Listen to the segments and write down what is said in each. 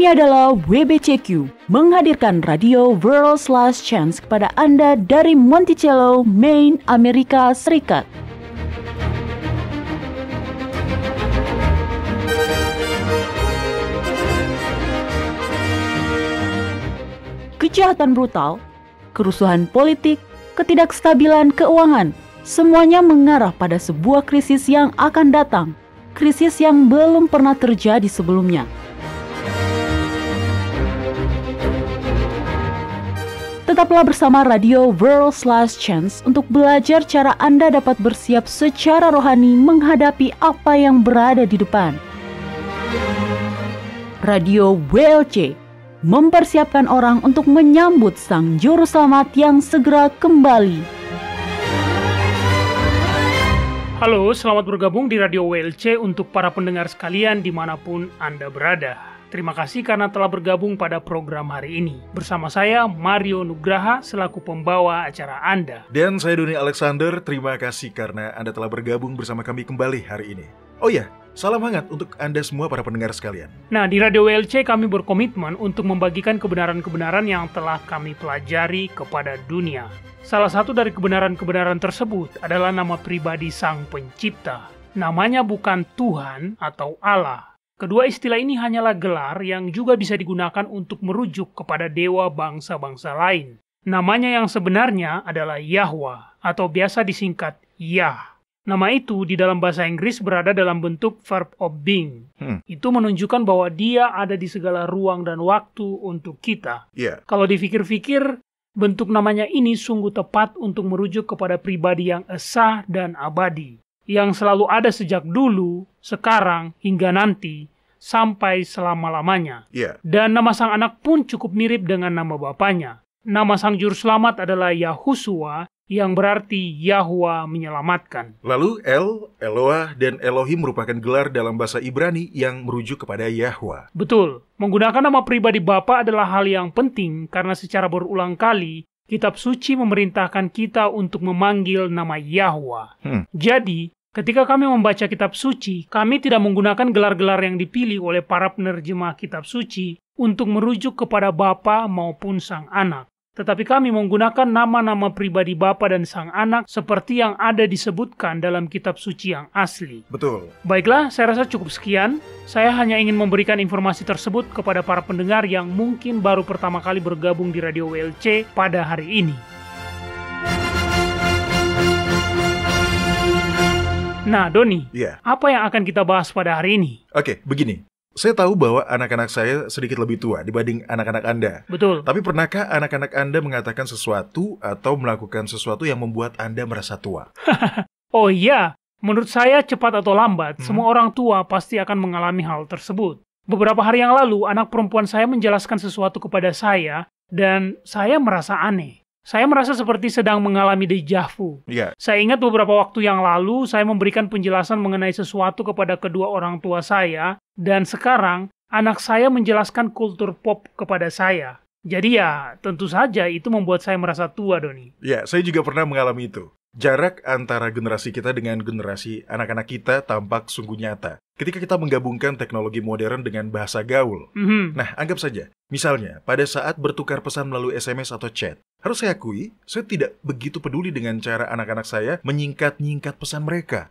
Ini adalah WBCQ, menghadirkan radio World's Last Chance kepada Anda dari Monticello, Maine, Amerika Serikat. Kejahatan brutal, kerusuhan politik, ketidakstabilan keuangan, semuanya mengarah pada sebuah krisis yang akan datang, krisis yang belum pernah terjadi sebelumnya. Tetaplah bersama Radio World's Last Chance untuk belajar cara Anda dapat bersiap secara rohani menghadapi apa yang berada di depan. Radio WLC mempersiapkan orang untuk menyambut Sang Juru Selamat yang segera kembali. Halo, selamat bergabung di Radio WLC untuk para pendengar sekalian dimanapun Anda berada. Terima kasih karena telah bergabung pada program hari ini. Bersama saya, Mario Nugraha, selaku pembawa acara Anda. Dan saya Doni Alexander, terima kasih karena Anda telah bergabung bersama kami kembali hari ini. Oh ya, salam hangat untuk Anda semua para pendengar sekalian. Nah, di Radio WLC kami berkomitmen untuk membagikan kebenaran-kebenaran yang telah kami pelajari kepada dunia. Salah satu dari kebenaran-kebenaran tersebut adalah nama pribadi Sang Pencipta. Namanya bukan Tuhan atau Allah. Kedua istilah ini hanyalah gelar yang juga bisa digunakan untuk merujuk kepada dewa bangsa-bangsa lain. Namanya yang sebenarnya adalah Yahwa atau biasa disingkat Yah. Nama itu di dalam bahasa Inggris berada dalam bentuk verb of being. Itu menunjukkan bahwa dia ada di segala ruang dan waktu untuk kita. Kalau dipikir-pikir, bentuk namanya ini sungguh tepat untuk merujuk kepada pribadi yang esa dan abadi, yang selalu ada sejak dulu, sekarang, hingga nanti, sampai selama-lamanya. Dan nama sang anak pun cukup mirip dengan nama bapaknya. Nama sang juru selamat adalah Yahushua, yang berarti Yahwa menyelamatkan. Lalu Eloah, dan Elohim merupakan gelar dalam bahasa Ibrani yang merujuk kepada Yahwa. Betul. Menggunakan nama pribadi Bapa adalah hal yang penting karena secara berulang kali Kitab Suci memerintahkan kita untuk memanggil nama Yahwa. Jadi, ketika kami membaca Kitab Suci, kami tidak menggunakan gelar-gelar yang dipilih oleh para penerjemah Kitab Suci untuk merujuk kepada Bapa maupun Sang Anak. Tetapi kami menggunakan nama-nama pribadi Bapa dan Sang Anak seperti yang ada disebutkan dalam Kitab Suci yang asli. Betul. Baiklah, saya rasa cukup sekian. Saya hanya ingin memberikan informasi tersebut kepada para pendengar yang mungkin baru pertama kali bergabung di Radio WLC pada hari ini. Nah, Doni, apa yang akan kita bahas pada hari ini? Oke, begini. Saya tahu bahwa anak-anak saya sedikit lebih tua dibanding anak-anak Anda. Betul. Tapi pernahkah anak-anak Anda mengatakan sesuatu atau melakukan sesuatu yang membuat Anda merasa tua? Oh iya, menurut saya cepat atau lambat, semua orang tua pasti akan mengalami hal tersebut. Beberapa hari yang lalu, anak perempuan saya menjelaskan sesuatu kepada saya, dan saya merasa aneh. Saya merasa seperti sedang mengalami deja vu. Saya ingat beberapa waktu yang lalu, saya memberikan penjelasan mengenai sesuatu kepada kedua orang tua saya, dan sekarang anak saya menjelaskan kultur pop kepada saya. Jadi ya, tentu saja itu membuat saya merasa tua, Doni. Ya, saya juga pernah mengalami itu. Jarak antara generasi kita dengan generasi anak-anak kita tampak sungguh nyata ketika kita menggabungkan teknologi modern dengan bahasa gaul. Nah, anggap saja, misalnya, pada saat bertukar pesan melalui SMS atau chat, harus saya akui, saya tidak begitu peduli dengan cara anak-anak saya menyingkat-nyingkat pesan mereka.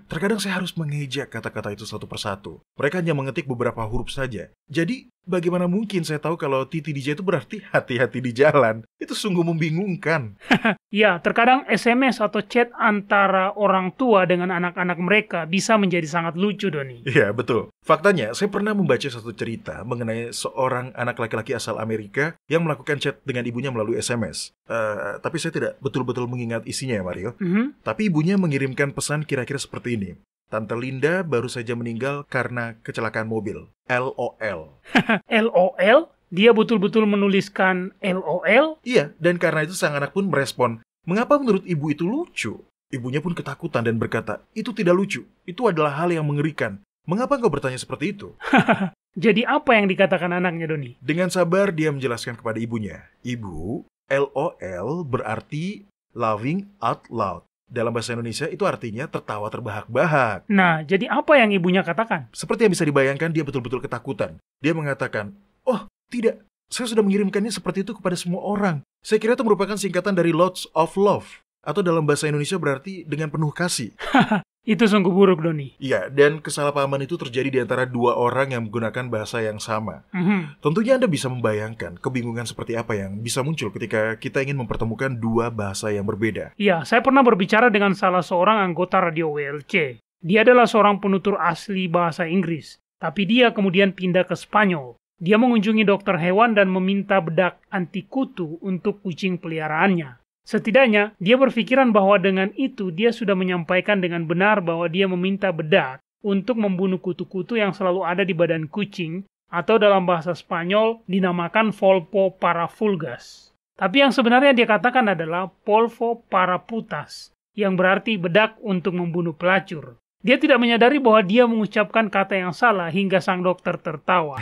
Terkadang saya harus mengeja kata-kata itu satu persatu. Mereka hanya mengetik beberapa huruf saja. Jadi, bagaimana mungkin saya tahu kalau TTDJ itu berarti hati-hati di jalan? Itu sungguh membingungkan. Ya, terkadang SMS atau chat antara orang tua dengan anak-anak mereka bisa menjadi sangat lucu, Doni. Iya, betul. Faktanya, saya pernah membaca satu cerita mengenai seorang anak laki-laki asal Amerika yang melakukan chat dengan ibunya melalui SMS. Tapi saya tidak betul-betul mengingat isinya ya, Mario. Tapi ibunya mengirimkan pesan kira-kira seperti ini. Tante Linda baru saja meninggal karena kecelakaan mobil. LOL. LOL? Dia betul-betul menuliskan LOL? Iya, dan karena itu sang anak pun merespon, mengapa menurut ibu itu lucu? Ibunya pun ketakutan dan berkata, itu tidak lucu. Itu adalah hal yang mengerikan. Mengapa engkau bertanya seperti itu? Jadi apa yang dikatakan anaknya, Doni? Dengan sabar dia menjelaskan kepada ibunya, Ibu, LOL berarti laughing out loud. Dalam bahasa Indonesia itu artinya tertawa terbahak-bahak. Nah, jadi apa yang ibunya katakan? Seperti yang bisa dibayangkan, dia betul-betul ketakutan. Dia mengatakan, Oh, tidak. Saya sudah mengirimkannya seperti itu kepada semua orang. Saya kira itu merupakan singkatan dari Lots of Love. Atau dalam bahasa Indonesia berarti dengan penuh kasih. Itu sungguh buruk, Doni. Iya, dan kesalahpahaman itu terjadi di antara dua orang yang menggunakan bahasa yang sama. Tentunya Anda bisa membayangkan kebingungan seperti apa yang bisa muncul ketika kita ingin mempertemukan dua bahasa yang berbeda. Iya, saya pernah berbicara dengan salah seorang anggota radio WLC. Dia adalah seorang penutur asli bahasa Inggris, tapi dia kemudian pindah ke Spanyol. Dia mengunjungi dokter hewan dan meminta bedak anti kutu untuk kucing peliharaannya. Setidaknya, dia berpikiran bahwa dengan itu dia sudah menyampaikan dengan benar bahwa dia meminta bedak untuk membunuh kutu-kutu yang selalu ada di badan kucing, atau dalam bahasa Spanyol dinamakan Polvo para vulgas. Tapi yang sebenarnya dia katakan adalah Polvo para putas, yang berarti bedak untuk membunuh pelacur. Dia tidak menyadari bahwa dia mengucapkan kata yang salah hingga sang dokter tertawa.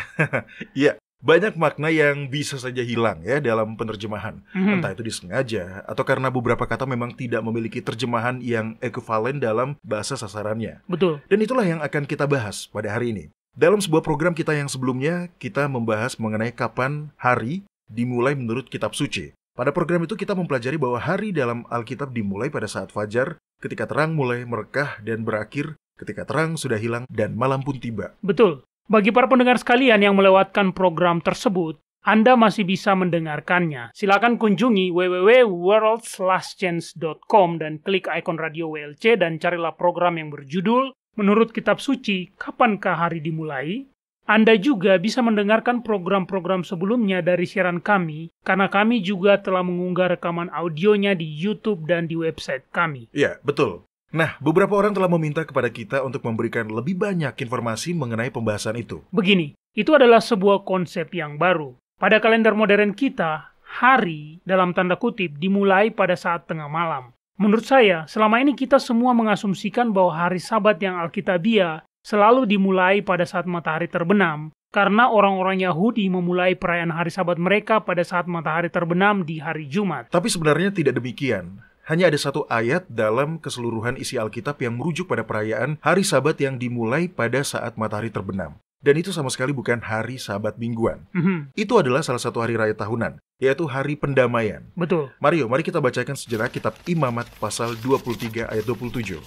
Iya. Banyak makna yang bisa saja hilang ya dalam penerjemahan. Entah itu disengaja atau karena beberapa kata memang tidak memiliki terjemahan yang ekivalen dalam bahasa sasarannya. Betul. Dan itulah yang akan kita bahas pada hari ini. Dalam sebuah program kita yang sebelumnya, kita membahas mengenai kapan hari dimulai menurut kitab suci. Pada program itu kita mempelajari bahwa hari dalam Alkitab dimulai pada saat fajar, ketika terang mulai merekah dan berakhir, ketika terang sudah hilang dan malam pun tiba. Betul. Bagi para pendengar sekalian yang melewatkan program tersebut, Anda masih bisa mendengarkannya. Silakan kunjungi www.worldslastchance.com dan klik ikon radio WLC dan carilah program yang berjudul Menurut Kitab Suci, Kapankah Hari Dimulai? Anda juga bisa mendengarkan program-program sebelumnya dari siaran kami, karena kami juga telah mengunggah rekaman audionya di YouTube dan di website kami. Iya, betul. Nah, beberapa orang telah meminta kepada kita untuk memberikan lebih banyak informasi mengenai pembahasan itu. Begini, itu adalah sebuah konsep yang baru. Pada kalender modern kita, hari, dalam tanda kutip, dimulai pada saat tengah malam. Menurut saya, selama ini kita semua mengasumsikan bahwa hari Sabat yang Alkitabiah selalu dimulai pada saat matahari terbenam, karena orang-orang Yahudi memulai perayaan hari Sabat mereka pada saat matahari terbenam di hari Jumat. Tapi sebenarnya tidak demikian. Hanya ada satu ayat dalam keseluruhan isi Alkitab yang merujuk pada perayaan hari Sabat yang dimulai pada saat matahari terbenam. Dan itu sama sekali bukan hari Sabat mingguan. Itu adalah salah satu hari raya tahunan, yaitu hari pendamaian. Betul. Mario, mari kita bacakan sejenak kitab Imamat pasal 23 ayat 27.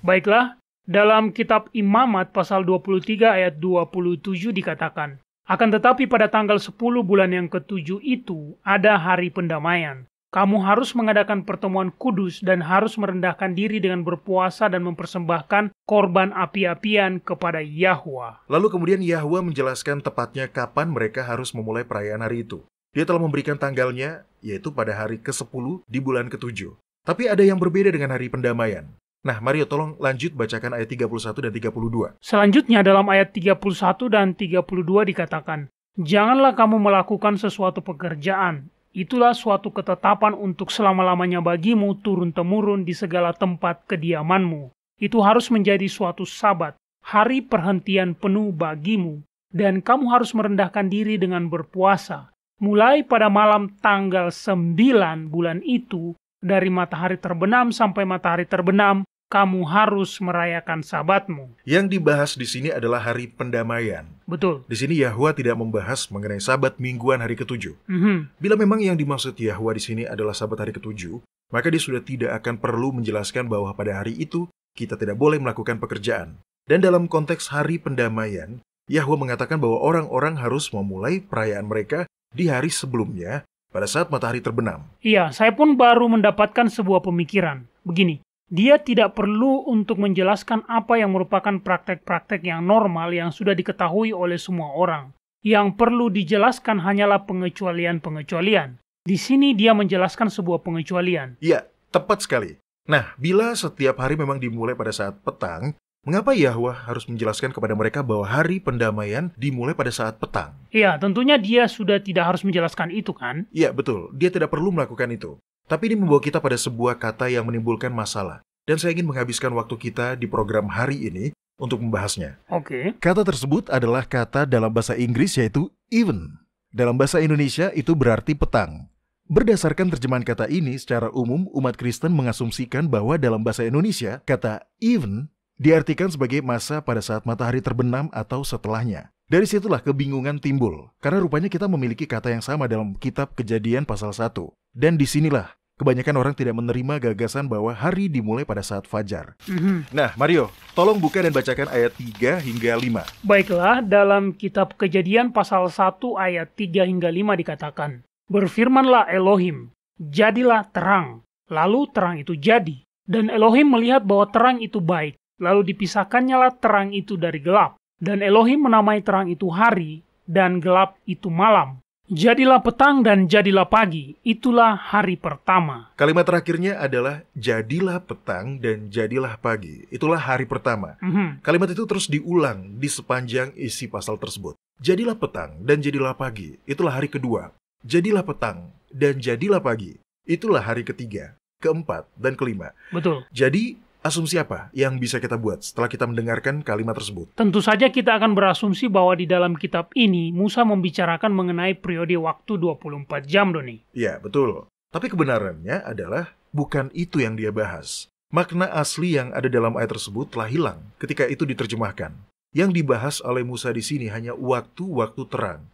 Baiklah, dalam kitab Imamat pasal 23 ayat 27 dikatakan, akan tetapi pada tanggal 10 bulan yang ke-7 itu ada hari pendamaian. Kamu harus mengadakan pertemuan kudus dan harus merendahkan diri dengan berpuasa dan mempersembahkan korban api-apian kepada Yahwa. Lalu kemudian Yahwa menjelaskan tepatnya kapan mereka harus memulai perayaan hari itu. Dia telah memberikan tanggalnya, yaitu pada hari ke-10 di bulan ke-7. Tapi ada yang berbeda dengan hari pendamaian. Nah, Mario tolong lanjut bacakan ayat 31 dan 32. Selanjutnya dalam ayat 31 dan 32 dikatakan, janganlah kamu melakukan sesuatu pekerjaan. Itulah suatu ketetapan untuk selama-lamanya bagimu turun-temurun di segala tempat kediamanmu. Itu harus menjadi suatu Sabat, hari perhentian penuh bagimu, dan kamu harus merendahkan diri dengan berpuasa. Mulai pada malam tanggal 9 bulan itu, dari matahari terbenam sampai matahari terbenam, kamu harus merayakan Sabatmu. Yang dibahas di sini adalah hari pendamaian. Betul. Di sini Yahwa tidak membahas mengenai Sabat mingguan hari ke-7. Bila memang yang dimaksud Yahwa di sini adalah Sabat hari ke-7, maka dia sudah tidak akan perlu menjelaskan bahwa pada hari itu kita tidak boleh melakukan pekerjaan. Dan dalam konteks hari pendamaian, Yahwa mengatakan bahwa orang-orang harus memulai perayaan mereka di hari sebelumnya pada saat matahari terbenam. Iya, saya pun baru mendapatkan sebuah pemikiran. Begini. Dia tidak perlu untuk menjelaskan apa yang merupakan praktek-praktek yang normal yang sudah diketahui oleh semua orang. Yang perlu dijelaskan hanyalah pengecualian-pengecualian. Di sini dia menjelaskan sebuah pengecualian. Iya, tepat sekali. Nah, bila setiap hari memang dimulai pada saat petang, mengapa Yahwa harus menjelaskan kepada mereka bahwa hari pendamaian dimulai pada saat petang? Iya, tentunya dia sudah tidak harus menjelaskan itu kan? Iya, betul. Dia tidak perlu melakukan itu. Tapi ini membawa kita pada sebuah kata yang menimbulkan masalah. Dan saya ingin menghabiskan waktu kita di program hari ini untuk membahasnya. Oke. Kata tersebut adalah kata dalam bahasa Inggris yaitu even. Dalam bahasa Indonesia itu berarti petang. Berdasarkan terjemahan kata ini, secara umum umat Kristen mengasumsikan bahwa dalam bahasa Indonesia, kata even diartikan sebagai masa pada saat matahari terbenam atau setelahnya. Dari situlah kebingungan timbul, karena rupanya kita memiliki kata yang sama dalam kitab Kejadian pasal 1. Dan disinilah kebanyakan orang tidak menerima gagasan bahwa hari dimulai pada saat fajar. Nah, Mario, tolong buka dan bacakan ayat 3 hingga 5. Baiklah, dalam kitab Kejadian pasal 1 ayat 3 hingga 5 dikatakan, "Berfirmanlah Elohim, jadilah terang. Lalu terang itu jadi. Dan Elohim melihat bahwa terang itu baik. Lalu dipisahkannyalah terang itu dari gelap. Dan Elohim menamai terang itu hari, dan gelap itu malam. Jadilah petang dan jadilah pagi, itulah hari pertama." Kalimat terakhirnya adalah jadilah petang dan jadilah pagi. Itulah hari pertama. Kalimat itu terus diulang di sepanjang isi pasal tersebut. Jadilah petang dan jadilah pagi, itulah hari kedua. Jadilah petang dan jadilah pagi, itulah hari ketiga, keempat, dan kelima. Betul. Jadi, asumsi apa yang bisa kita buat setelah kita mendengarkan kalimat tersebut? Tentu saja kita akan berasumsi bahwa di dalam kitab ini Musa membicarakan mengenai periode waktu 24 jam, Doni. Ya, betul. Tapi kebenarannya adalah bukan itu yang dia bahas. Makna asli yang ada dalam ayat tersebut telah hilang ketika itu diterjemahkan. Yang dibahas oleh Musa di sini hanya waktu-waktu terang.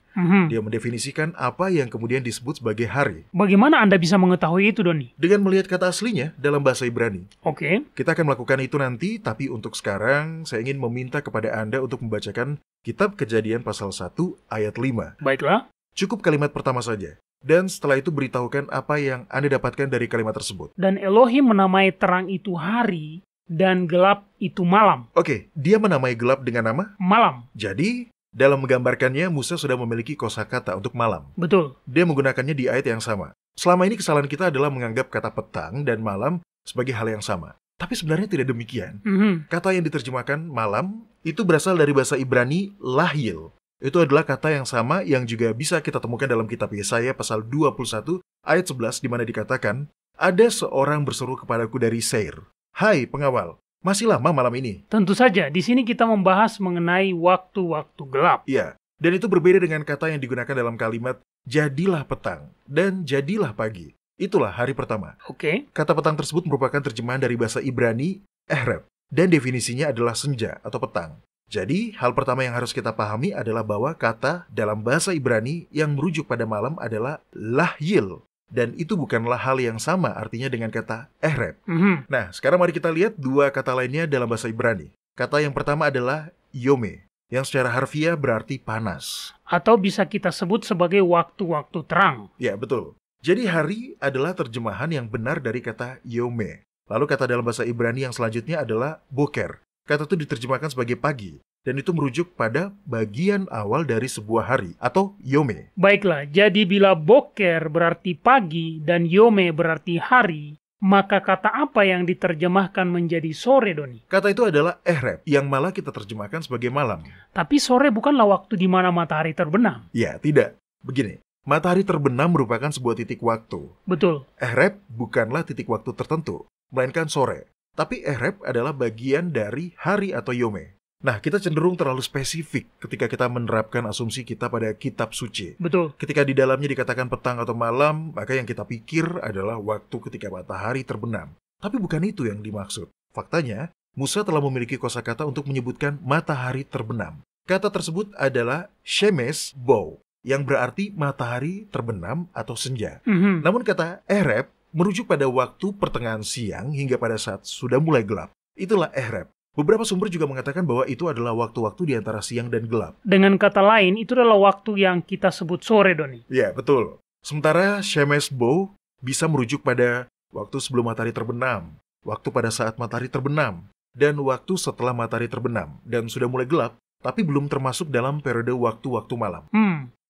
Dia mendefinisikan apa yang kemudian disebut sebagai hari. Bagaimana Anda bisa mengetahui itu, Doni? Dengan melihat kata aslinya dalam bahasa Ibrani. Oke. Kita akan melakukan itu nanti, tapi untuk sekarang saya ingin meminta kepada Anda untuk membacakan kitab Kejadian pasal 1 ayat 5. Baiklah. Cukup kalimat pertama saja. Dan setelah itu beritahukan apa yang Anda dapatkan dari kalimat tersebut. Dan Elohim menamai terang itu hari, dan gelap itu malam. Oke, dia menamai gelap dengan nama Malam. Jadi, dalam menggambarkannya, Musa sudah memiliki kosakata untuk malam. Betul. Dia menggunakannya di ayat yang sama. Selama ini kesalahan kita adalah menganggap kata petang dan malam sebagai hal yang sama. Tapi sebenarnya tidak demikian. Kata yang diterjemahkan malam itu berasal dari bahasa Ibrani lahyil. Itu adalah kata yang sama yang juga bisa kita temukan dalam kitab Yesaya pasal 21 ayat 11 di mana dikatakan, "Ada seorang berseru kepadaku dari Seir, 'Hai pengawal, masih lama malam ini?'" Tentu saja, di sini kita membahas mengenai waktu-waktu gelap. Iya, dan itu berbeda dengan kata yang digunakan dalam kalimat jadilah petang dan jadilah pagi. Itulah hari pertama. Oke. Kata petang tersebut merupakan terjemahan dari bahasa Ibrani ehreb, dan definisinya adalah senja atau petang. Jadi, hal pertama yang harus kita pahami adalah bahwa kata dalam bahasa Ibrani yang merujuk pada malam adalah lahyil. Dan itu bukanlah hal yang sama artinya dengan kata ehreb. Nah, sekarang mari kita lihat dua kata lainnya dalam bahasa Ibrani. Kata yang pertama adalah yome, yang secara harfiah berarti panas. Atau bisa kita sebut sebagai waktu-waktu terang. Ya, betul. Jadi hari adalah terjemahan yang benar dari kata yome. Lalu kata dalam bahasa Ibrani yang selanjutnya adalah boker. Kata itu diterjemahkan sebagai pagi. Dan itu merujuk pada bagian awal dari sebuah hari, atau yome. Baiklah, jadi bila boker berarti pagi dan yome berarti hari, maka kata apa yang diterjemahkan menjadi sore, Doni? Kata itu adalah ehreb, yang malah kita terjemahkan sebagai malam. Tapi sore bukanlah waktu di mana matahari terbenam. Ya, tidak. Begini, matahari terbenam merupakan sebuah titik waktu. Betul. Ehreb bukanlah titik waktu tertentu, melainkan sore. Tapi ehreb adalah bagian dari hari atau yome. Nah, kita cenderung terlalu spesifik ketika kita menerapkan asumsi kita pada kitab suci. Betul. Ketika di dalamnya dikatakan petang atau malam, maka yang kita pikir adalah waktu ketika matahari terbenam. Tapi bukan itu yang dimaksud. Faktanya, Musa telah memiliki kosakata untuk menyebutkan matahari terbenam. Kata tersebut adalah shemesh bow, yang berarti matahari terbenam atau senja. Namun kata ehreb merujuk pada waktu pertengahan siang hingga pada saat sudah mulai gelap. Itulah ehreb. Beberapa sumber juga mengatakan bahwa itu adalah waktu-waktu di antara siang dan gelap. Dengan kata lain, itu adalah waktu yang kita sebut sore, Doni. Ya, betul. Sementara shemesh bow bisa merujuk pada waktu sebelum matahari terbenam, waktu pada saat matahari terbenam, dan waktu setelah matahari terbenam, dan sudah mulai gelap, tapi belum termasuk dalam periode waktu-waktu malam.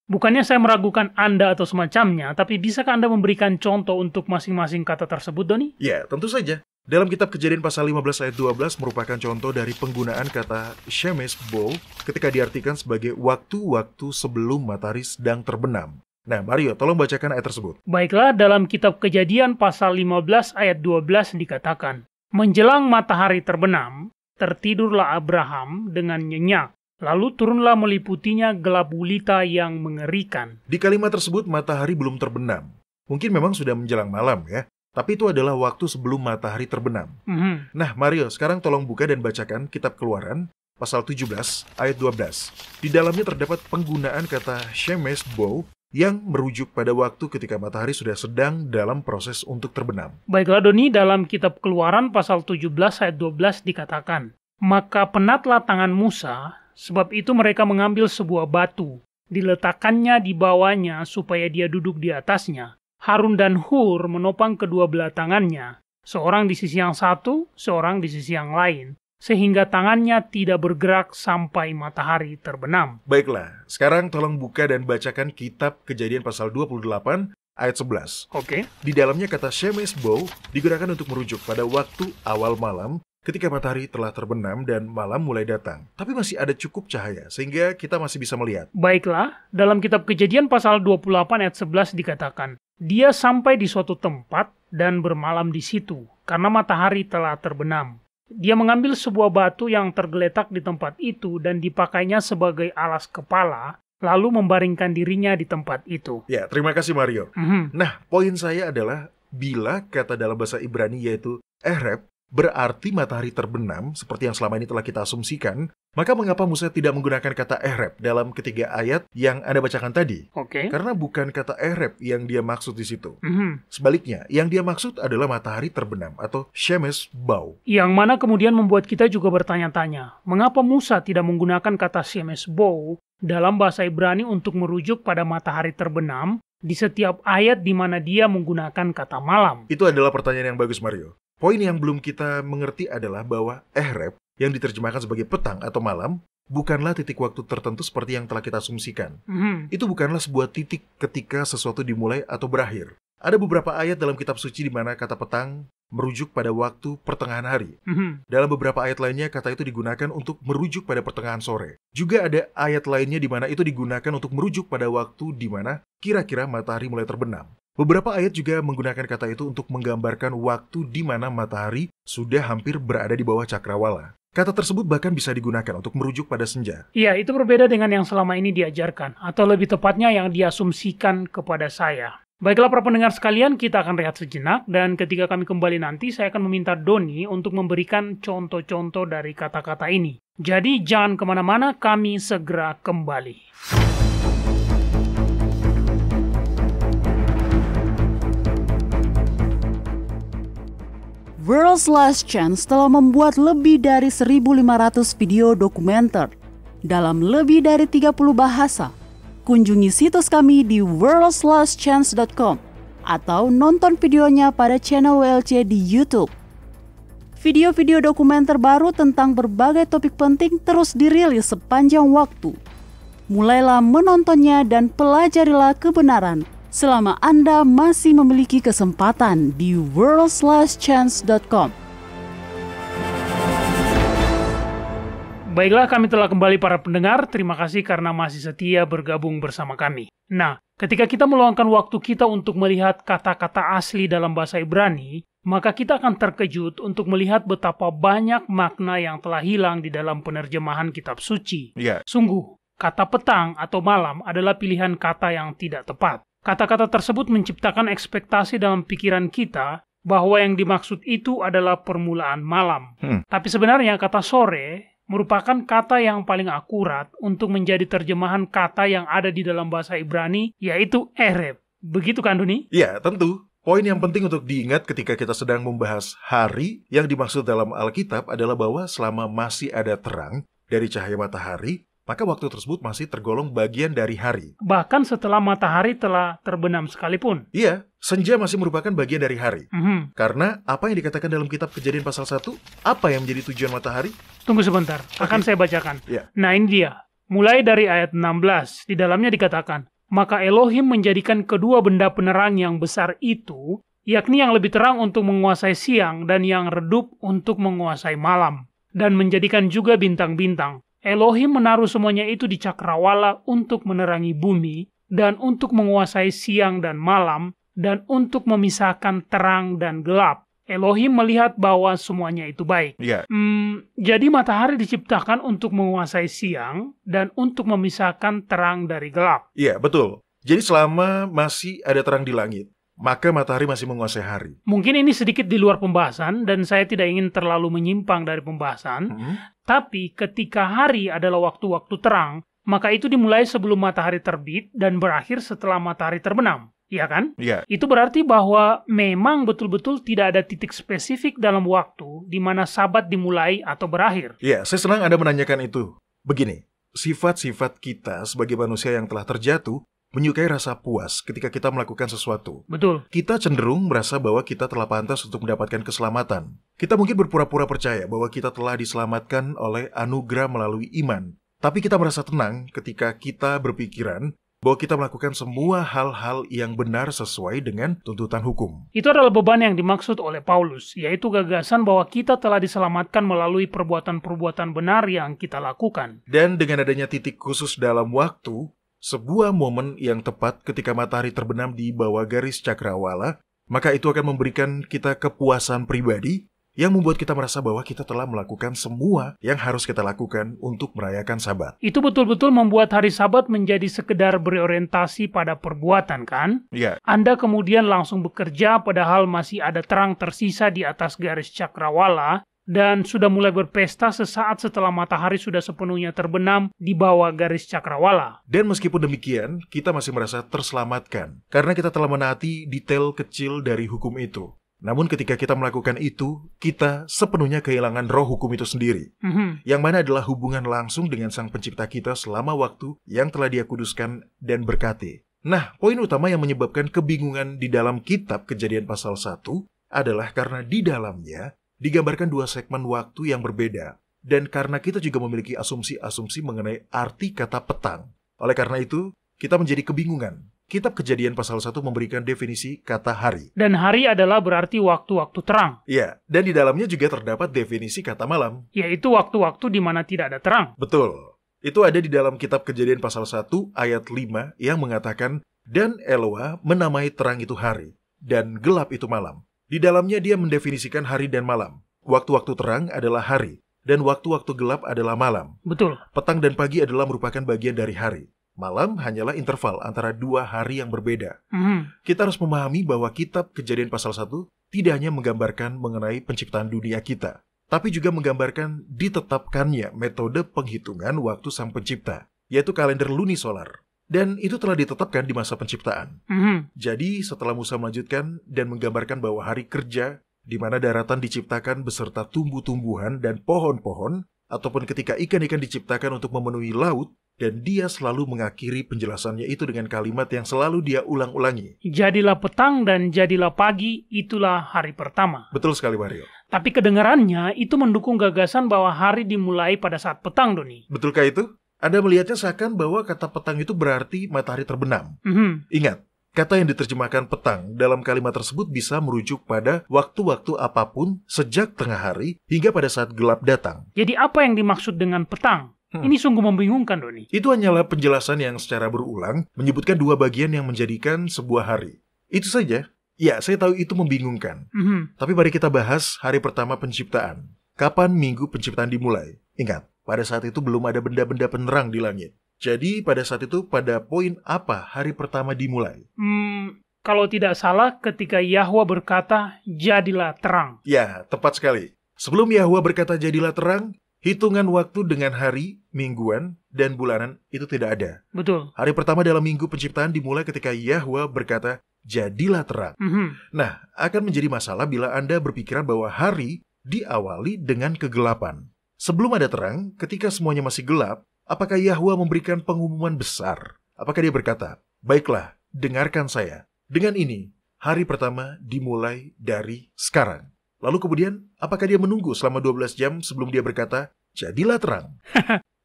Bukannya saya meragukan Anda atau semacamnya, tapi bisakah Anda memberikan contoh untuk masing-masing kata tersebut, Doni? Ya, tentu saja. Dalam kitab Kejadian pasal 15 ayat 12 merupakan contoh dari penggunaan kata shemesh bow ketika diartikan sebagai waktu-waktu sebelum matahari sedang terbenam. Nah, Mario, tolong bacakan ayat tersebut. Baiklah, dalam kitab Kejadian pasal 15 ayat 12 dikatakan, "Menjelang matahari terbenam, tertidurlah Abraham dengan nyenyak. Lalu turunlah meliputinya gelap gulita yang mengerikan." Di kalimat tersebut, matahari belum terbenam. Mungkin memang sudah menjelang malam ya. Tapi itu adalah waktu sebelum matahari terbenam. Nah, Mario, sekarang tolong buka dan bacakan kitab Keluaran, pasal 17 ayat 12. Di dalamnya terdapat penggunaan kata shemesh bow yang merujuk pada waktu ketika matahari sudah sedang dalam proses untuk terbenam. Baiklah Doni, dalam kitab Keluaran pasal 17 ayat 12 dikatakan, "Maka penatlah tangan Musa, sebab itu mereka mengambil sebuah batu, diletakkannya di bawahnya supaya dia duduk di atasnya. Harun dan Hur menopang kedua belah tangannya, seorang di sisi yang satu, seorang di sisi yang lain, sehingga tangannya tidak bergerak sampai matahari terbenam." Baiklah, sekarang tolong buka dan bacakan kitab Kejadian pasal 28 ayat 11. Oke. Di dalamnya kata shemesh bow digunakan untuk merujuk pada waktu awal malam ketika matahari telah terbenam dan malam mulai datang. Tapi masih ada cukup cahaya sehingga kita masih bisa melihat. Baiklah, dalam kitab Kejadian pasal 28 ayat 11 dikatakan, "Dia sampai di suatu tempat dan bermalam di situ, karena matahari telah terbenam. Dia mengambil sebuah batu yang tergeletak di tempat itu dan dipakainya sebagai alas kepala, lalu membaringkan dirinya di tempat itu." Ya, terima kasih Mario. Nah, poin saya adalah bila kata dalam bahasa Ibrani yaitu Ereb berarti matahari terbenam, seperti yang selama ini telah kita asumsikan, maka mengapa Musa tidak menggunakan kata Ereb dalam ketiga ayat yang Anda bacakan tadi? Oke. Karena bukan kata Ereb yang dia maksud di situ. Sebaliknya, yang dia maksud adalah matahari terbenam atau shemesh bow. Yang mana kemudian membuat kita juga bertanya-tanya, mengapa Musa tidak menggunakan kata shemesh bow dalam bahasa Ibrani untuk merujuk pada matahari terbenam di setiap ayat di mana dia menggunakan kata malam? Itu adalah pertanyaan yang bagus, Mario. Poin yang belum kita mengerti adalah bahwa Ereb yang diterjemahkan sebagai petang atau malam bukanlah titik waktu tertentu seperti yang telah kita asumsikan. Itu bukanlah sebuah titik ketika sesuatu dimulai atau berakhir. Ada beberapa ayat dalam kitab suci di mana kata petang merujuk pada waktu pertengahan hari. Dalam beberapa ayat lainnya, kata itu digunakan untuk merujuk pada pertengahan sore. Juga ada ayat lainnya di mana itu digunakan untuk merujuk pada waktu di mana kira-kira matahari mulai terbenam. Beberapa ayat juga menggunakan kata itu untuk menggambarkan waktu di mana matahari sudah hampir berada di bawah cakrawala. Kata tersebut bahkan bisa digunakan untuk merujuk pada senja. Iya, itu berbeda dengan yang selama ini diajarkan, atau lebih tepatnya yang diasumsikan kepada saya. Baiklah para pendengar sekalian, kita akan rehat sejenak, dan ketika kami kembali nanti, saya akan meminta Doni untuk memberikan contoh-contoh dari kata-kata ini. Jadi jangan kemana-mana, kami segera kembali. World's Last Chance telah membuat lebih dari 1.500 video dokumenter dalam lebih dari 30 bahasa. Kunjungi situs kami di worldslastchance.com atau nonton videonya pada channel WLC di YouTube. Video-video dokumenter baru tentang berbagai topik penting terus dirilis sepanjang waktu. Mulailah menontonnya dan pelajarilah kebenaran selama Anda masih memiliki kesempatan di worldslastchance.com. Baiklah, kami telah kembali para pendengar. Terima kasih karena masih setia bergabung bersama kami. Nah, ketika kita meluangkan waktu kita untuk melihat kata-kata asli dalam bahasa Ibrani, maka kita akan terkejut untuk melihat betapa banyak makna yang telah hilang di dalam penerjemahan kitab suci. Sungguh, kata petang atau malam adalah pilihan kata yang tidak tepat. Kata-kata tersebut menciptakan ekspektasi dalam pikiran kita bahwa yang dimaksud itu adalah permulaan malam. Tapi sebenarnya kata sore merupakan kata yang paling akurat untuk menjadi terjemahan kata yang ada di dalam bahasa Ibrani, yaitu Ereb. Begitu kan, Doni? Ya, tentu. Poin yang penting untuk diingat ketika kita sedang membahas hari yang dimaksud dalam Alkitab adalah bahwa selama masih ada terang dari cahaya matahari, maka waktu tersebut masih tergolong bagian dari hari. Bahkan setelah matahari telah terbenam sekalipun. Iya, senja masih merupakan bagian dari hari. Karena apa yang dikatakan dalam kitab Kejadian pasal 1, apa yang menjadi tujuan matahari? Tunggu sebentar, akan saya bacakan. Ya. Nah, ini dia. Mulai dari ayat 16, di dalamnya dikatakan, "Maka Elohim menjadikan kedua benda penerang yang besar itu, yakni yang lebih terang untuk menguasai siang dan yang redup untuk menguasai malam, dan menjadikan juga bintang-bintang. Elohim menaruh semuanya itu di cakrawala untuk menerangi bumi, dan untuk menguasai siang dan malam, dan untuk memisahkan terang dan gelap. Elohim melihat bahwa semuanya itu baik." Jadi matahari diciptakan untuk menguasai siang, dan untuk memisahkan terang dari gelap. Iya, betul. Jadi selama masih ada terang di langit, maka matahari masih menguasai hari. Mungkin ini sedikit di luar pembahasan, dan saya tidak ingin terlalu menyimpang dari pembahasan, tapi ketika hari adalah waktu-waktu terang, maka itu dimulai sebelum matahari terbit dan berakhir setelah matahari terbenam. Iya kan? Iya. Itu berarti bahwa memang betul-betul tidak ada titik spesifik dalam waktu di mana Sabat dimulai atau berakhir. Iya, saya senang Anda menanyakan itu. Begini, sifat-sifat kita sebagai manusia yang telah terjatuh menyukai rasa puas ketika kita melakukan sesuatu. Betul. Kita cenderung merasa bahwa kita telah pantas untuk mendapatkan keselamatan. Kita mungkin berpura-pura percaya bahwa kita telah diselamatkan oleh anugerah melalui iman. Tapi kita merasa tenang ketika kita berpikiran bahwa kita melakukan semua hal-hal yang benar sesuai dengan tuntutan hukum. Itu adalah beban yang dimaksud oleh Paulus, yaitu gagasan bahwa kita telah diselamatkan melalui perbuatan-perbuatan benar yang kita lakukan. Dan dengan adanya titik khusus dalam waktu, sebuah momen yang tepat ketika matahari terbenam di bawah garis cakrawala, maka itu akan memberikan kita kepuasan pribadi yang membuat kita merasa bahwa kita telah melakukan semua yang harus kita lakukan untuk merayakan Sabat. Itu betul-betul membuat hari Sabat menjadi sekedar berorientasi pada perbuatan, kan? Ya. Anda kemudian langsung bekerja padahal masih ada terang tersisa di atas garis cakrawala, dan sudah mulai berpesta sesaat setelah matahari sudah sepenuhnya terbenam di bawah garis cakrawala. Dan meskipun demikian, kita masih merasa terselamatkan, karena kita telah menaati detail kecil dari hukum itu. Namun ketika kita melakukan itu, kita sepenuhnya kehilangan roh hukum itu sendiri, yang mana adalah hubungan langsung dengan Sang Pencipta kita selama waktu yang telah Dia kuduskan dan berkati. Nah, poin utama yang menyebabkan kebingungan di dalam kitab Kejadian pasal 1 adalah karena di dalamnya digambarkan dua segmen waktu yang berbeda, dan karena kita juga memiliki asumsi-asumsi mengenai arti kata petang. Oleh karena itu, kita menjadi kebingungan. Kitab Kejadian pasal 1 memberikan definisi kata hari. Dan hari adalah berarti waktu-waktu terang. Iya, dan di dalamnya juga terdapat definisi kata malam. Yaitu waktu-waktu di mana tidak ada terang. Betul. Itu ada di dalam kitab Kejadian pasal 1 ayat 5 yang mengatakan, dan Eloah menamai terang itu hari, dan gelap itu malam. Di dalamnya dia mendefinisikan hari dan malam. Waktu-waktu terang adalah hari, dan waktu-waktu gelap adalah malam. Betul. Petang dan pagi adalah merupakan bagian dari hari. Malam hanyalah interval antara dua hari yang berbeda. Kita harus memahami bahwa kitab Kejadian pasal 1 tidak hanya menggambarkan mengenai penciptaan dunia kita, tapi juga menggambarkan ditetapkannya metode penghitungan waktu Sang Pencipta, yaitu kalender lunisolar. Dan itu telah ditetapkan di masa penciptaan. Jadi setelah Musa melanjutkan dan menggambarkan bahwa hari kerja, di mana daratan diciptakan beserta tumbuh-tumbuhan dan pohon-pohon, ataupun ketika ikan-ikan diciptakan untuk memenuhi laut, dan dia selalu mengakhiri penjelasannya itu dengan kalimat yang selalu dia ulang-ulangi. Jadilah petang dan jadilah pagi, itulah hari pertama. Betul sekali, Mario. Tapi kedengarannya itu mendukung gagasan bahwa hari dimulai pada saat petang, Doni. Betulkah itu? Anda melihatnya seakan bahwa kata petang itu berarti matahari terbenam. Ingat, kata yang diterjemahkan petang dalam kalimat tersebut bisa merujuk pada waktu-waktu apapun sejak tengah hari hingga pada saat gelap datang. Jadi apa yang dimaksud dengan petang? Ini sungguh membingungkan, Doni. Itu hanyalah penjelasan yang secara berulang menyebutkan dua bagian yang menjadikan sebuah hari. Itu saja. Ya, saya tahu itu membingungkan. Tapi mari kita bahas hari pertama penciptaan. Kapan minggu penciptaan dimulai? Ingat, pada saat itu belum ada benda-benda penerang di langit. Jadi pada saat itu pada poin apa hari pertama dimulai? Kalau tidak salah ketika Yahwa berkata, jadilah terang. Ya, tepat sekali. Sebelum Yahwa berkata jadilah terang, hitungan waktu dengan hari, mingguan, dan bulanan itu tidak ada. Betul. Hari pertama dalam minggu penciptaan dimulai ketika Yahwa berkata, jadilah terang. Nah, akan menjadi masalah bila Anda berpikiran bahwa hari diawali dengan kegelapan. Sebelum ada terang, ketika semuanya masih gelap, apakah Yahwa memberikan pengumuman besar? Apakah dia berkata, baiklah, dengarkan saya. Dengan ini, hari pertama dimulai dari sekarang. Lalu kemudian, apakah dia menunggu selama 12 jam sebelum dia berkata, jadilah terang?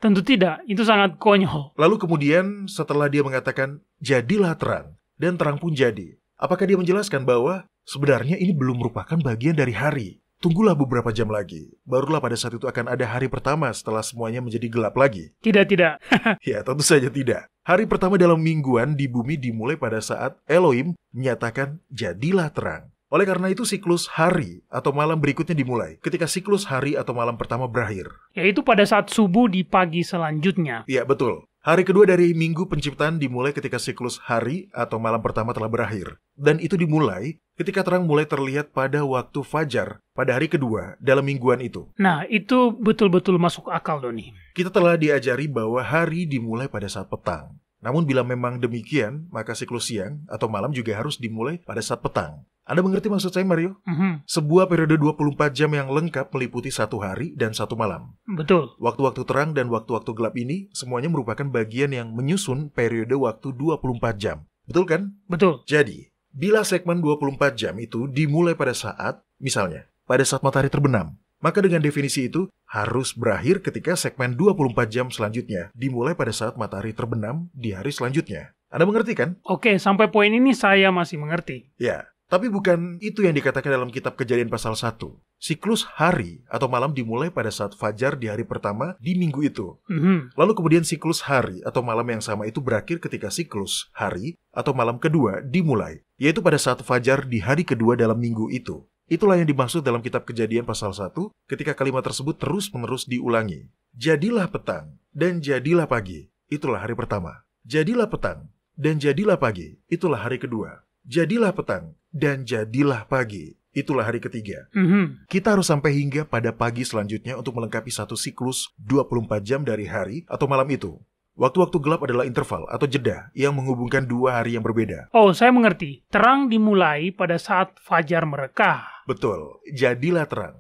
Tentu tidak, itu sangat konyol. Lalu kemudian, setelah dia mengatakan, jadilah terang, dan terang pun jadi. Apakah dia menjelaskan bahwa sebenarnya ini belum merupakan bagian dari hari? Tunggulah beberapa jam lagi. Barulah pada saat itu akan ada hari pertama setelah semuanya menjadi gelap lagi. Tidak. Ya, tentu saja tidak. Hari pertama dalam mingguan di bumi dimulai pada saat Elohim menyatakan, jadilah terang. Oleh karena itu siklus hari atau malam berikutnya dimulai ketika siklus hari atau malam pertama berakhir. Yaitu pada saat subuh di pagi selanjutnya. Ya, betul. Hari kedua dari minggu penciptaan dimulai ketika siklus hari atau malam pertama telah berakhir. Dan itu dimulai ketika terang mulai terlihat pada waktu fajar pada hari kedua dalam mingguan itu. Nah, itu betul-betul masuk akal, Doni. Kita telah diajari bahwa hari dimulai pada saat petang. Namun bila memang demikian, maka siklus siang atau malam juga harus dimulai pada saat petang. Anda mengerti maksud saya, Mario? Sebuah periode 24 jam yang lengkap meliputi satu hari dan satu malam. Betul. Waktu-waktu terang dan waktu-waktu gelap ini semuanya merupakan bagian yang menyusun periode waktu 24 jam. Betul kan? Betul. Jadi, bila segmen 24 jam itu dimulai pada saat, misalnya, pada saat matahari terbenam, maka dengan definisi itu harus berakhir ketika segmen 24 jam selanjutnya dimulai pada saat matahari terbenam di hari selanjutnya. Anda mengerti kan? Oke, sampai poin ini saya masih mengerti. Ya. Tapi bukan itu yang dikatakan dalam kitab Kejadian pasal 1. Siklus hari atau malam dimulai pada saat fajar di hari pertama di minggu itu. Lalu kemudian siklus hari atau malam yang sama itu berakhir ketika siklus hari atau malam kedua dimulai, yaitu pada saat fajar di hari kedua dalam minggu itu. Itulah yang dimaksud dalam kitab Kejadian pasal 1 ketika kalimat tersebut terus-menerus diulangi. Jadilah petang dan jadilah pagi, itulah hari pertama. Jadilah petang dan jadilah pagi, itulah hari kedua. Jadilah petang dan jadilah pagi, itulah hari ketiga. Kita harus sampai hingga pada pagi selanjutnya untuk melengkapi satu siklus 24 jam dari hari atau malam itu. Waktu-waktu gelap adalah interval atau jeda yang menghubungkan dua hari yang berbeda. Oh, saya mengerti. Terang dimulai pada saat fajar merekah. Betul, jadilah terang.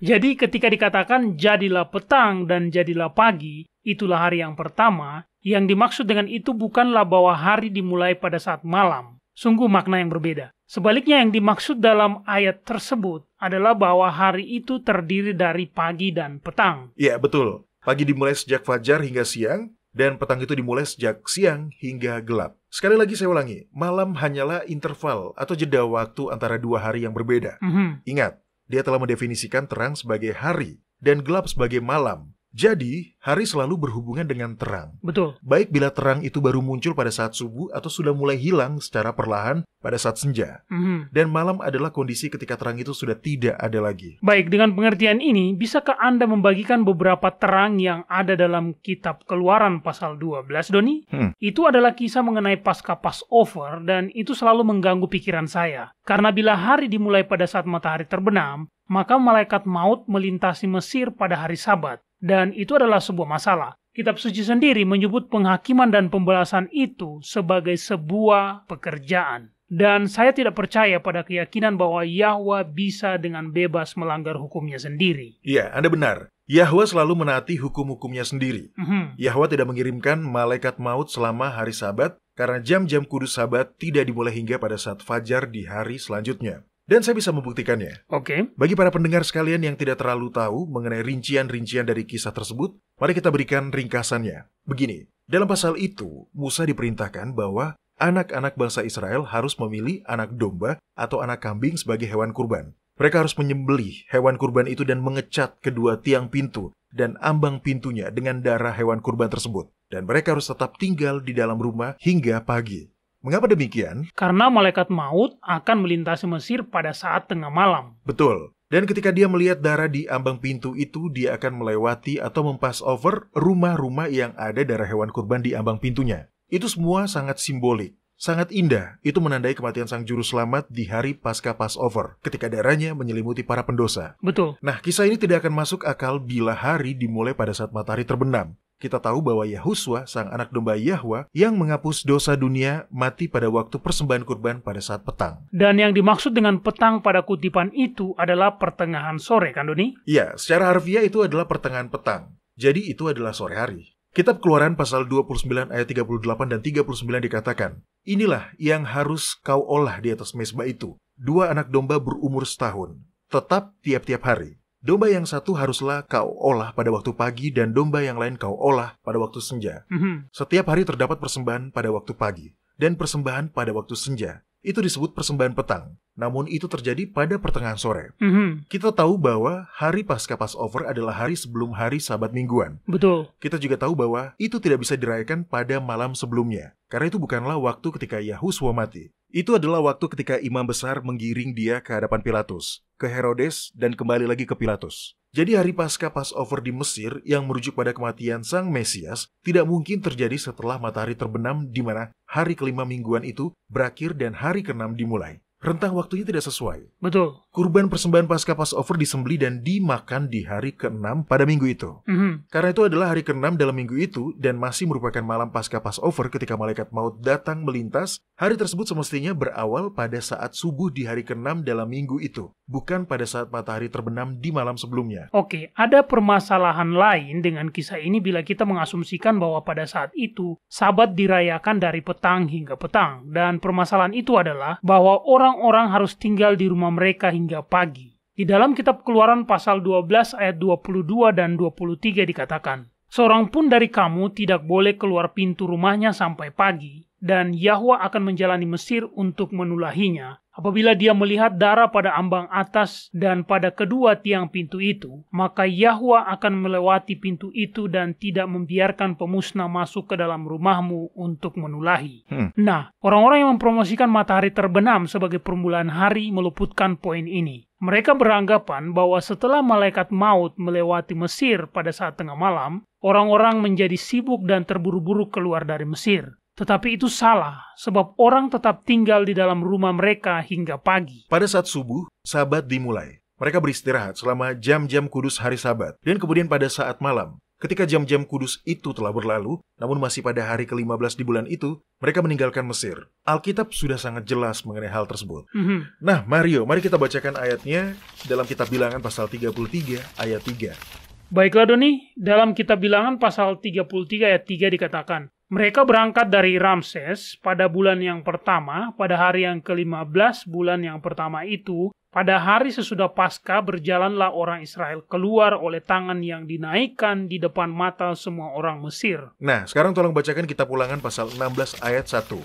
Jadi ketika dikatakan jadilah petang dan jadilah pagi, itulah hari yang pertama, yang dimaksud dengan itu bukanlah bahwa hari dimulai pada saat malam. Sungguh makna yang berbeda. Sebaliknya yang dimaksud dalam ayat tersebut adalah bahwa hari itu terdiri dari pagi dan petang. Ya, betul. Pagi dimulai sejak fajar hingga siang, dan petang itu dimulai sejak siang hingga gelap. Sekali lagi saya ulangi, malam hanyalah interval atau jeda waktu antara dua hari yang berbeda. Ingat, dia telah mendefinisikan terang sebagai hari dan gelap sebagai malam. Jadi, hari selalu berhubungan dengan terang. Betul. Baik bila terang itu baru muncul pada saat subuh atau sudah mulai hilang secara perlahan pada saat senja. Dan malam adalah kondisi ketika terang itu sudah tidak ada lagi. Baik, dengan pengertian ini, bisakah Anda membagikan beberapa terang yang ada dalam kitab Keluaran pasal 12, Doni? Itu adalah kisah mengenai pasca Passover dan itu selalu mengganggu pikiran saya. Karena bila hari dimulai pada saat matahari terbenam, maka malaikat maut melintasi Mesir pada hari Sabat. Dan itu adalah sebuah masalah. Kitab suci sendiri menyebut penghakiman dan pembalasan itu sebagai sebuah pekerjaan. Dan saya tidak percaya pada keyakinan bahwa Yahwa bisa dengan bebas melanggar hukumnya sendiri. Iya, Anda benar. Yahwa selalu menaati hukum-hukumnya sendiri. Yahwa tidak mengirimkan malaikat maut selama hari Sabat karena jam-jam kudus Sabat tidak dimulai hingga pada saat fajar di hari selanjutnya. Dan saya bisa membuktikannya. Oke. Bagi para pendengar sekalian yang tidak terlalu tahu mengenai rincian-rincian dari kisah tersebut, mari kita berikan ringkasannya. Begini, dalam pasal itu, Musa diperintahkan bahwa anak-anak bangsa Israel harus memilih anak domba atau anak kambing sebagai hewan kurban. Mereka harus menyembelih hewan kurban itu dan mengecat kedua tiang pintu dan ambang pintunya dengan darah hewan kurban tersebut. Dan mereka harus tetap tinggal di dalam rumah hingga pagi. Mengapa demikian? Karena malaikat maut akan melintasi Mesir pada saat tengah malam. Betul. Dan ketika dia melihat darah di ambang pintu itu, dia akan melewati atau mempass over rumah-rumah yang ada darah hewan kurban di ambang pintunya. Itu semua sangat simbolik. Sangat indah. Itu menandai kematian sang juru selamat di hari pasca Passover, ketika darahnya menyelimuti para pendosa. Betul. Nah, kisah ini tidak akan masuk akal bila hari dimulai pada saat matahari terbenam. Kita tahu bahwa Yahuswa, sang anak domba Yahwa, yang menghapus dosa dunia, mati pada waktu persembahan kurban pada saat petang. Dan yang dimaksud dengan petang pada kutipan itu adalah pertengahan sore, kan Doni? Iya, secara harfiah itu adalah pertengahan petang. Jadi itu adalah sore hari. Kitab Keluaran pasal 29 ayat 38 dan 39 dikatakan, inilah yang harus kau olah di atas mezbah itu, 2 anak domba berumur setahun, tetap tiap-tiap hari. Domba yang satu haruslah kau olah pada waktu pagi dan domba yang lain kau olah pada waktu senja. Setiap hari terdapat persembahan pada waktu pagi dan persembahan pada waktu senja. itu disebut persembahan petang. Namun itu terjadi pada pertengahan sore. Kita tahu bahwa hari Paskah Passover adalah hari sebelum hari Sabat mingguan. Betul. Kita juga tahu bahwa itu tidak bisa dirayakan pada malam sebelumnya. Karena itu bukanlah waktu ketika Yahuswa mati. Itu adalah waktu ketika imam besar menggiring dia ke hadapan Pilatus, ke Herodes, dan kembali lagi ke Pilatus. Jadi hari Paskah Passover di Mesir yang merujuk pada kematian Sang Mesias tidak mungkin terjadi setelah matahari terbenam, di mana hari kelima mingguan itu berakhir dan hari keenam dimulai. Rentang waktunya tidak sesuai. Betul. Kurban persembahan Paskah Passover disembelih dan dimakan di hari ke-6 pada minggu itu. Karena itu adalah hari ke-6 dalam minggu itu dan masih merupakan malam Paskah Passover ketika malaikat maut datang melintas. Hari tersebut semestinya berawal pada saat subuh di hari ke-6 dalam minggu itu, bukan pada saat matahari terbenam di malam sebelumnya. Oke, ada permasalahan lain dengan kisah ini bila kita mengasumsikan bahwa pada saat itu Sabat dirayakan dari petang hingga petang, dan permasalahan itu adalah bahwa orang-orang harus tinggal di rumah mereka hingga pagi. Di dalam kitab Keluaran pasal 12 ayat 22 dan 23 dikatakan, "Seorang pun dari kamu tidak boleh keluar pintu rumahnya sampai pagi, dan Yahwa akan menjalani Mesir untuk menulahinya. Apabila dia melihat darah pada ambang atas dan pada kedua tiang pintu itu, maka Yahwa akan melewati pintu itu dan tidak membiarkan pemusnah masuk ke dalam rumahmu untuk menulahi." Nah, orang-orang yang mempromosikan matahari terbenam sebagai permulaan hari meluputkan poin ini. Mereka beranggapan bahwa setelah malaikat maut melewati Mesir pada saat tengah malam, orang-orang menjadi sibuk dan terburu-buru keluar dari Mesir. Tetapi itu salah, sebab orang tetap tinggal di dalam rumah mereka hingga pagi. Pada saat subuh, Sabat dimulai. Mereka beristirahat selama jam-jam kudus hari Sabat. Dan kemudian pada saat malam, ketika jam-jam kudus itu telah berlalu, namun masih pada hari ke-15 di bulan itu, mereka meninggalkan Mesir. Alkitab sudah sangat jelas mengenai hal tersebut. Nah, Mario, mari kita bacakan ayatnya dalam kitab Bilangan pasal 33 ayat 3. Baiklah Doni, dalam kitab Bilangan pasal 33 ayat 3 dikatakan, "Mereka berangkat dari Ramses pada bulan yang pertama, pada hari yang ke-15 bulan yang pertama itu, pada hari sesudah Paskah berjalanlah orang Israel keluar oleh tangan yang dinaikkan di depan mata semua orang Mesir." Nah, sekarang tolong bacakan kitab Ulangan pasal 16 ayat 1.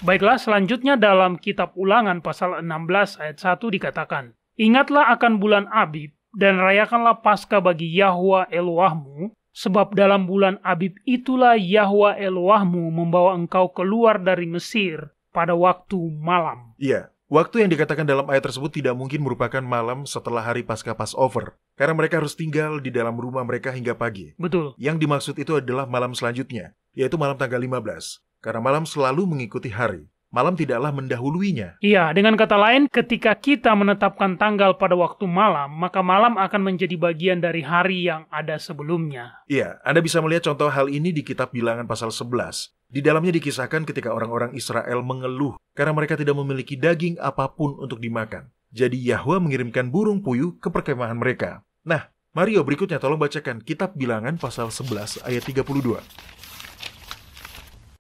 Baiklah, selanjutnya dalam kitab Ulangan pasal 16 ayat 1 dikatakan, "Ingatlah akan bulan Abib, dan rayakanlah Paskah bagi Yahwa Elohmu, sebab dalam bulan Abib itulah Yahwa Elohmu membawa engkau keluar dari Mesir pada waktu malam." Iya, waktu yang dikatakan dalam ayat tersebut tidak mungkin merupakan malam setelah hari Paskah Passover, karena mereka harus tinggal di dalam rumah mereka hingga pagi. Betul. Yang dimaksud itu adalah malam selanjutnya, yaitu malam tanggal 15, karena malam selalu mengikuti hari. Malam tidaklah mendahuluinya. Iya, dengan kata lain, ketika kita menetapkan tanggal pada waktu malam, maka malam akan menjadi bagian dari hari yang ada sebelumnya. Iya, Anda bisa melihat contoh hal ini di kitab Bilangan pasal 11. Di dalamnya dikisahkan ketika orang-orang Israel mengeluh karena mereka tidak memiliki daging apapun untuk dimakan. Jadi Yahwa mengirimkan burung puyuh ke perkemahan mereka. Nah, Mario, berikutnya tolong bacakan kitab Bilangan pasal 11 ayat 32.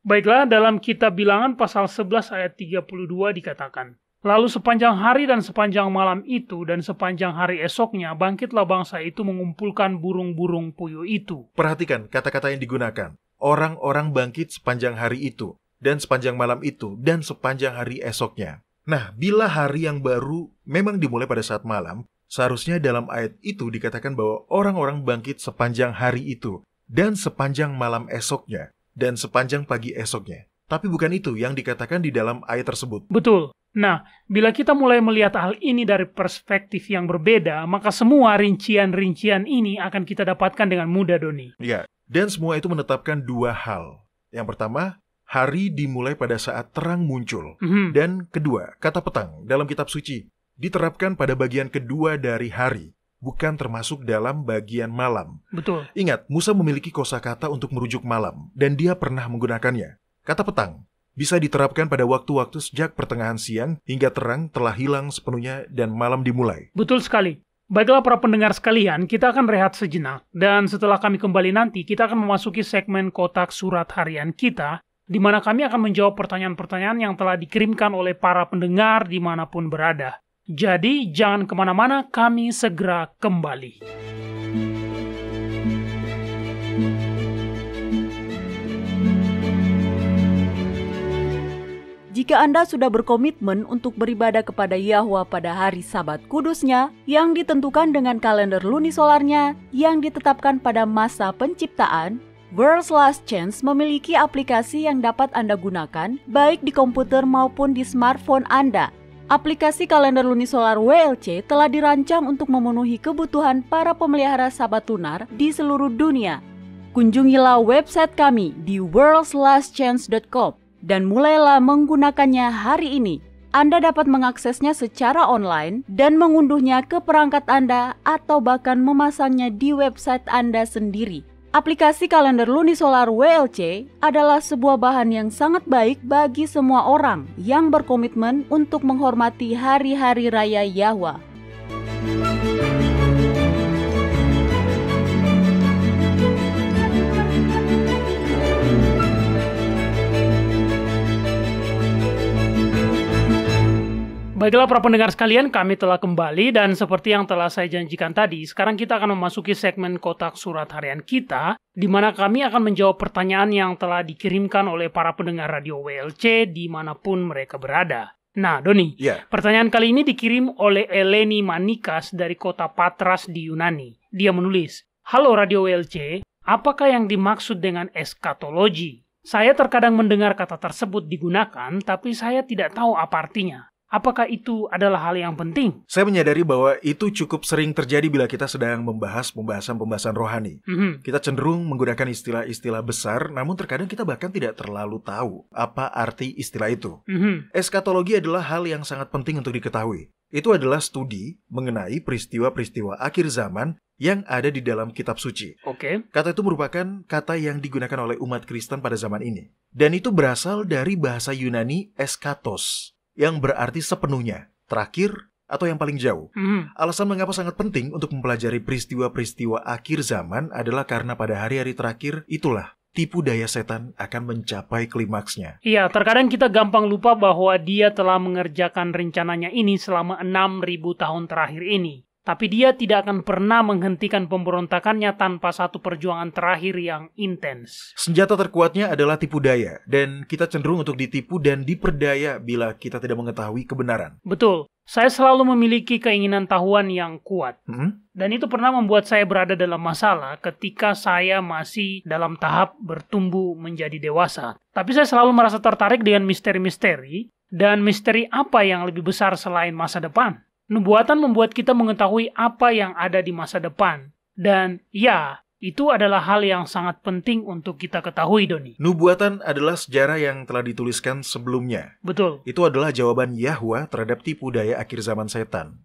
Baiklah, dalam kitab Bilangan pasal 11 ayat 32 dikatakan, "Lalu sepanjang hari dan sepanjang malam itu dan sepanjang hari esoknya, bangkitlah bangsa itu mengumpulkan burung-burung puyuh itu." Perhatikan kata-kata yang digunakan. Orang-orang bangkit sepanjang hari itu, dan sepanjang malam itu, dan sepanjang hari esoknya. Nah, bila hari yang baru memang dimulai pada saat malam, seharusnya dalam ayat itu dikatakan bahwa orang-orang bangkit sepanjang hari itu, dan sepanjang malam esoknya, dan sepanjang pagi esoknya. Tapi bukan itu yang dikatakan di dalam ayat tersebut. Betul. Nah, bila kita mulai melihat hal ini dari perspektif yang berbeda, maka semua rincian-rincian ini akan kita dapatkan dengan mudah, Doni. Ya, dan semua itu menetapkan dua hal. Yang pertama, hari dimulai pada saat terang muncul. Dan kedua, kata petang dalam kitab suci diterapkan pada bagian kedua dari hari, bukan termasuk dalam bagian malam. Betul. Ingat, Musa memiliki kosakata untuk merujuk malam, dan dia pernah menggunakannya. Kata petang bisa diterapkan pada waktu-waktu sejak pertengahan siang hingga terang telah hilang sepenuhnya dan malam dimulai. Betul sekali. Baiklah para pendengar sekalian, kita akan rehat sejenak. Dan setelah kami kembali nanti, kita akan memasuki segmen kotak surat harian kita, di mana kami akan menjawab pertanyaan-pertanyaan yang telah dikirimkan oleh para pendengar dimanapun berada. Jadi, jangan kemana-mana, kami segera kembali. Jika Anda sudah berkomitmen untuk beribadah kepada Yahwa pada hari Sabat kudusnya yang ditentukan dengan kalender lunisolarnya yang ditetapkan pada masa penciptaan, World's Last Chance memiliki aplikasi yang dapat Anda gunakan baik di komputer maupun di smartphone Anda. Aplikasi kalender lunisolar WLC telah dirancang untuk memenuhi kebutuhan para pemelihara sabat lunar di seluruh dunia. Kunjungilah website kami di worldslastchance.com dan mulailah menggunakannya hari ini. Anda dapat mengaksesnya secara online dan mengunduhnya ke perangkat Anda atau bahkan memasangnya di website Anda sendiri. Aplikasi kalender lunisolar WLC adalah sebuah bahan yang sangat baik bagi semua orang yang berkomitmen untuk menghormati hari-hari raya Yahwa. Baiklah para pendengar sekalian, kami telah kembali dan seperti yang telah saya janjikan tadi, sekarang kita akan memasuki segmen kotak surat harian kita, di mana kami akan menjawab pertanyaan yang telah dikirimkan oleh para pendengar radio WLC dimanapun mereka berada. Nah, Doni, pertanyaan kali ini dikirim oleh Eleni Manikas dari kota Patras di Yunani. Dia menulis, "Halo Radio WLC, apakah yang dimaksud dengan eskatologi? Saya terkadang mendengar kata tersebut digunakan, tapi saya tidak tahu apa artinya. Apakah itu adalah hal yang penting?" Saya menyadari bahwa itu cukup sering terjadi bila kita sedang membahas pembahasan rohani. Kita cenderung menggunakan istilah-istilah besar, namun terkadang kita bahkan tidak terlalu tahu apa arti istilah itu. Eskatologi adalah hal yang sangat penting untuk diketahui. Itu adalah studi mengenai peristiwa-peristiwa akhir zaman yang ada di dalam kitab suci. Kata itu merupakan kata yang digunakan oleh umat Kristen pada zaman ini. Dan itu berasal dari bahasa Yunani eskatos, yang berarti sepenuhnya, terakhir, atau yang paling jauh. Alasan mengapa sangat penting untuk mempelajari peristiwa-peristiwa akhir zaman adalah karena pada hari-hari terakhir itulah tipu daya setan akan mencapai klimaksnya. Iya, terkadang kita gampang lupa bahwa dia telah mengerjakan rencananya ini selama 6.000 tahun terakhir ini. Tapi dia tidak akan pernah menghentikan pemberontakannya tanpa satu perjuangan terakhir yang intens. Senjata terkuatnya adalah tipu daya, dan kita cenderung untuk ditipu dan diperdaya bila kita tidak mengetahui kebenaran. Betul. Saya selalu memiliki keinginan tahuan yang kuat. Dan itu pernah membuat saya berada dalam masalah ketika saya masih dalam tahap bertumbuh menjadi dewasa. Tapi saya selalu merasa tertarik dengan misteri-misteri, dan misteri apa yang lebih besar selain masa depan. Nubuatan membuat kita mengetahui apa yang ada di masa depan. Dan ya, itu adalah hal yang sangat penting untuk kita ketahui, Doni. Nubuatan adalah sejarah yang telah dituliskan sebelumnya. Betul. Itu adalah jawaban Yahwa terhadap tipu daya akhir zaman setan.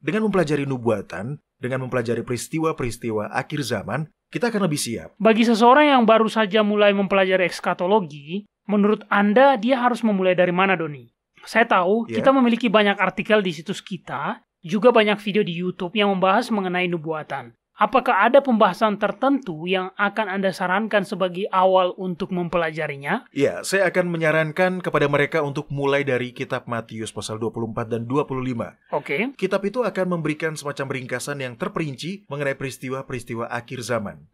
Dengan mempelajari nubuatan, dengan mempelajari peristiwa-peristiwa akhir zaman, kita akan lebih siap. Bagi seseorang yang baru saja mulai mempelajari eskatologi, menurut Anda dia harus memulai dari mana, Doni? Saya tahu kita memiliki banyak artikel di situs kita, juga banyak video di YouTube yang membahas mengenai nubuatan. Apakah ada pembahasan tertentu yang akan Anda sarankan sebagai awal untuk mempelajarinya? Ya, saya akan menyarankan kepada mereka untuk mulai dari kitab Matius pasal 24 dan 25. Kitab itu akan memberikan semacam ringkasan yang terperinci mengenai peristiwa-peristiwa akhir zaman.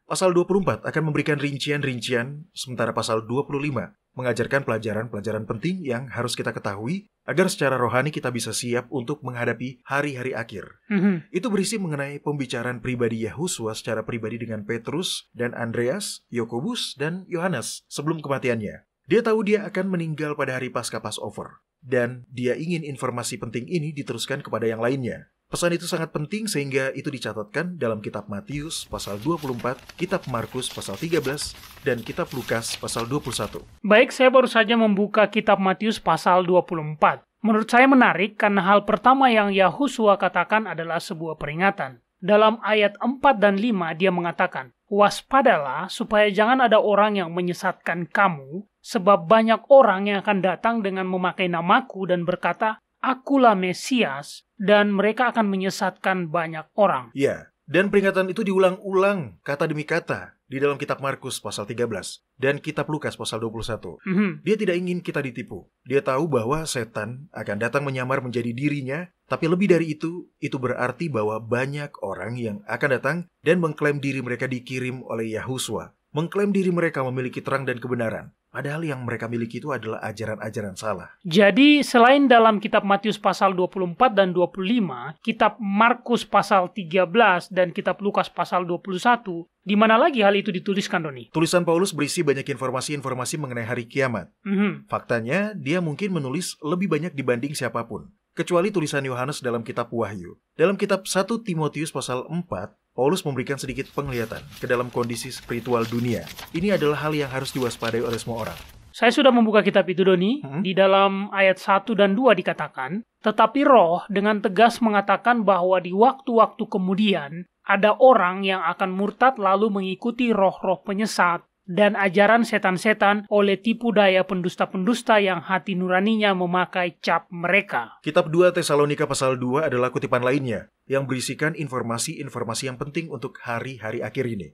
Pasal 24 akan memberikan rincian-rincian, sementara pasal 25 mengajarkan pelajaran-pelajaran penting yang harus kita ketahui agar secara rohani kita bisa siap untuk menghadapi hari-hari akhir. Itu berisi mengenai pembicaraan pribadi Yahusua secara pribadi dengan Petrus dan Andreas, Yakobus, dan Yohanes sebelum kematiannya. Dia tahu dia akan meninggal pada hari Paskah Passover, dan dia ingin informasi penting ini diteruskan kepada yang lainnya. Pesan itu sangat penting sehingga itu dicatatkan dalam kitab Matius pasal 24, kitab Markus pasal 13, dan kitab Lukas pasal 21. Baik, saya baru saja membuka kitab Matius pasal 24. Menurut saya menarik karena hal pertama yang Yahusua katakan adalah sebuah peringatan. Dalam ayat 4 dan 5 dia mengatakan, "Waspadalah supaya jangan ada orang yang menyesatkan kamu, sebab banyak orang yang akan datang dengan memakai namaku dan berkata, Akulah Mesias, dan mereka akan menyesatkan banyak orang." Ya, dan peringatan itu diulang-ulang kata demi kata di dalam kitab Markus pasal 13 dan kitab Lukas pasal 21. Dia tidak ingin kita ditipu. Dia tahu bahwa setan akan datang menyamar menjadi dirinya, tapi lebih dari itu berarti bahwa banyak orang yang akan datang dan mengklaim diri mereka dikirim oleh Yahusua. mengklaim diri mereka memiliki terang dan kebenaran. Padahal yang mereka miliki itu adalah ajaran-ajaran salah. Jadi, selain dalam kitab Matius pasal 24 dan 25, kitab Markus pasal 13, dan kitab Lukas pasal 21, di mana lagi hal itu dituliskan, Doni? Tulisan Paulus berisi banyak informasi-informasi mengenai hari kiamat. Faktanya, dia mungkin menulis lebih banyak dibanding siapapun. Kecuali tulisan Yohanes dalam kitab Wahyu. Dalam kitab 1 Timotius pasal 4, Paulus memberikan sedikit penglihatan ke dalam kondisi spiritual dunia. Ini adalah hal yang harus diwaspadai oleh semua orang. Saya sudah membuka kitab itu, Doni. Di dalam ayat 1 dan 2 dikatakan, tetapi Roh dengan tegas mengatakan bahwa di waktu-waktu kemudian ada orang yang akan murtad lalu mengikuti roh-roh penyesat dan ajaran setan-setan oleh tipu daya pendusta-pendusta yang hati nuraninya memakai cap mereka. Kitab 2 Tesalonika pasal 2 adalah kutipan lainnya yang berisikan informasi-informasi yang penting untuk hari-hari akhir ini.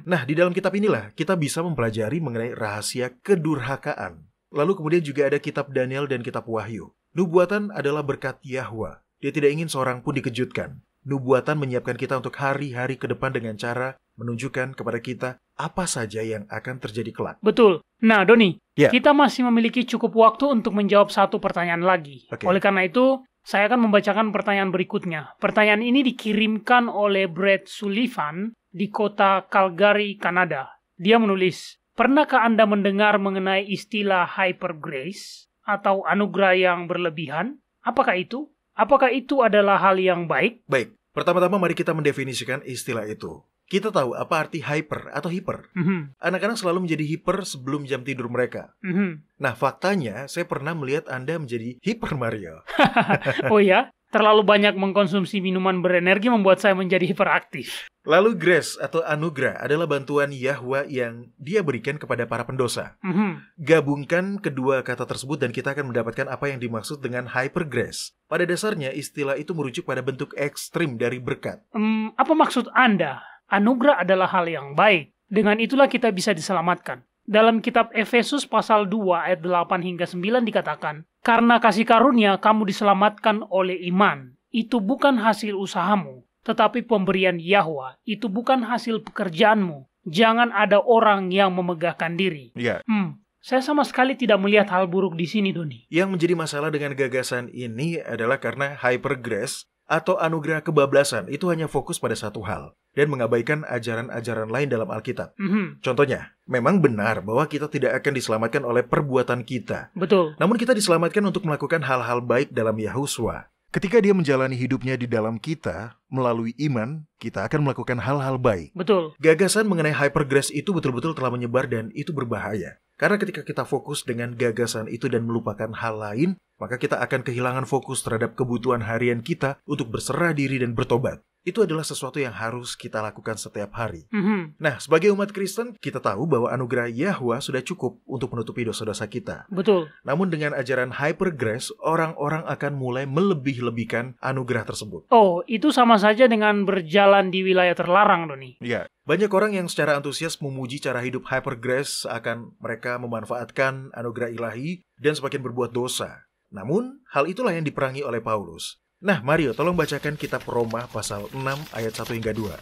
Nah, di dalam kitab inilah kita bisa mempelajari mengenai rahasia kedurhakaan. Lalu kemudian juga ada kitab Daniel dan kitab Wahyu. Nubuatan adalah berkat Yahwa. Dia tidak ingin seorang pun dikejutkan. Nubuatan menyiapkan kita untuk hari-hari ke depan dengan cara menunjukkan kepada kita apa saja yang akan terjadi kelak. Betul. Nah, Doni, kita masih memiliki cukup waktu untuk menjawab satu pertanyaan lagi. Oleh karena itu, saya akan membacakan pertanyaan berikutnya. Pertanyaan ini dikirimkan oleh Brett Sullivan di kota Calgary, Kanada. Dia menulis, pernahkah Anda mendengar mengenai istilah hyper grace atau anugerah yang berlebihan? Apakah itu? Apakah itu adalah hal yang baik? Baik, pertama-tama mari kita mendefinisikan istilah itu. Kita tahu apa arti hyper atau hiper. Anak-anak selalu menjadi hiper sebelum jam tidur mereka. Nah, faktanya saya pernah melihat Anda menjadi hiper, Mario. Oh ya? Terlalu banyak mengkonsumsi minuman berenergi membuat saya menjadi hiperaktif. Lalu grace atau anugerah adalah bantuan Yahwa yang dia berikan kepada para pendosa. Gabungkan kedua kata tersebut dan kita akan mendapatkan apa yang dimaksud dengan hyper grace. Pada dasarnya istilah itu merujuk pada bentuk ekstrim dari berkat. Apa maksud Anda? Anugerah adalah hal yang baik. Dengan itulah kita bisa diselamatkan. Dalam kitab Efesus pasal 2 ayat 8 hingga 9 dikatakan, karena kasih karunia kamu diselamatkan oleh iman. Itu bukan hasil usahamu, tetapi pemberian Yahwa. Itu bukan hasil pekerjaanmu. Jangan ada orang yang memegahkan diri. Saya sama sekali tidak melihat hal buruk di sini, Doni. Yang menjadi masalah dengan gagasan ini adalah karena hyper grace atau anugerah kebablasan itu hanya fokus pada satu hal dan mengabaikan ajaran-ajaran lain dalam Alkitab. Contohnya, memang benar bahwa kita tidak akan diselamatkan oleh perbuatan kita. Betul. Namun kita diselamatkan untuk melakukan hal-hal baik dalam Yahuswa. Ketika dia menjalani hidupnya di dalam kita, melalui iman, kita akan melakukan hal-hal baik. Betul. Gagasan mengenai hyper grace itu betul-betul telah menyebar dan itu berbahaya. Karena ketika kita fokus dengan gagasan itu dan melupakan hal lain, maka kita akan kehilangan fokus terhadap kebutuhan harian kita untuk berserah diri dan bertobat. Itu adalah sesuatu yang harus kita lakukan setiap hari. Nah, sebagai umat Kristen, kita tahu bahwa anugerah Yahwa sudah cukup untuk menutupi dosa-dosa kita. Betul. Namun dengan ajaran hyper grace, orang-orang akan mulai melebih-lebihkan anugerah tersebut. Oh, itu sama saja dengan berjalan di wilayah terlarang, Doni. Ya, banyak orang yang secara antusias memuji cara hidup hyper grace akan mereka memanfaatkan anugerah ilahi dan semakin berbuat dosa. Namun, hal itulah yang diperangi oleh Paulus. Nah, Mario, tolong bacakan kitab Roma pasal 6 ayat 1 hingga 2.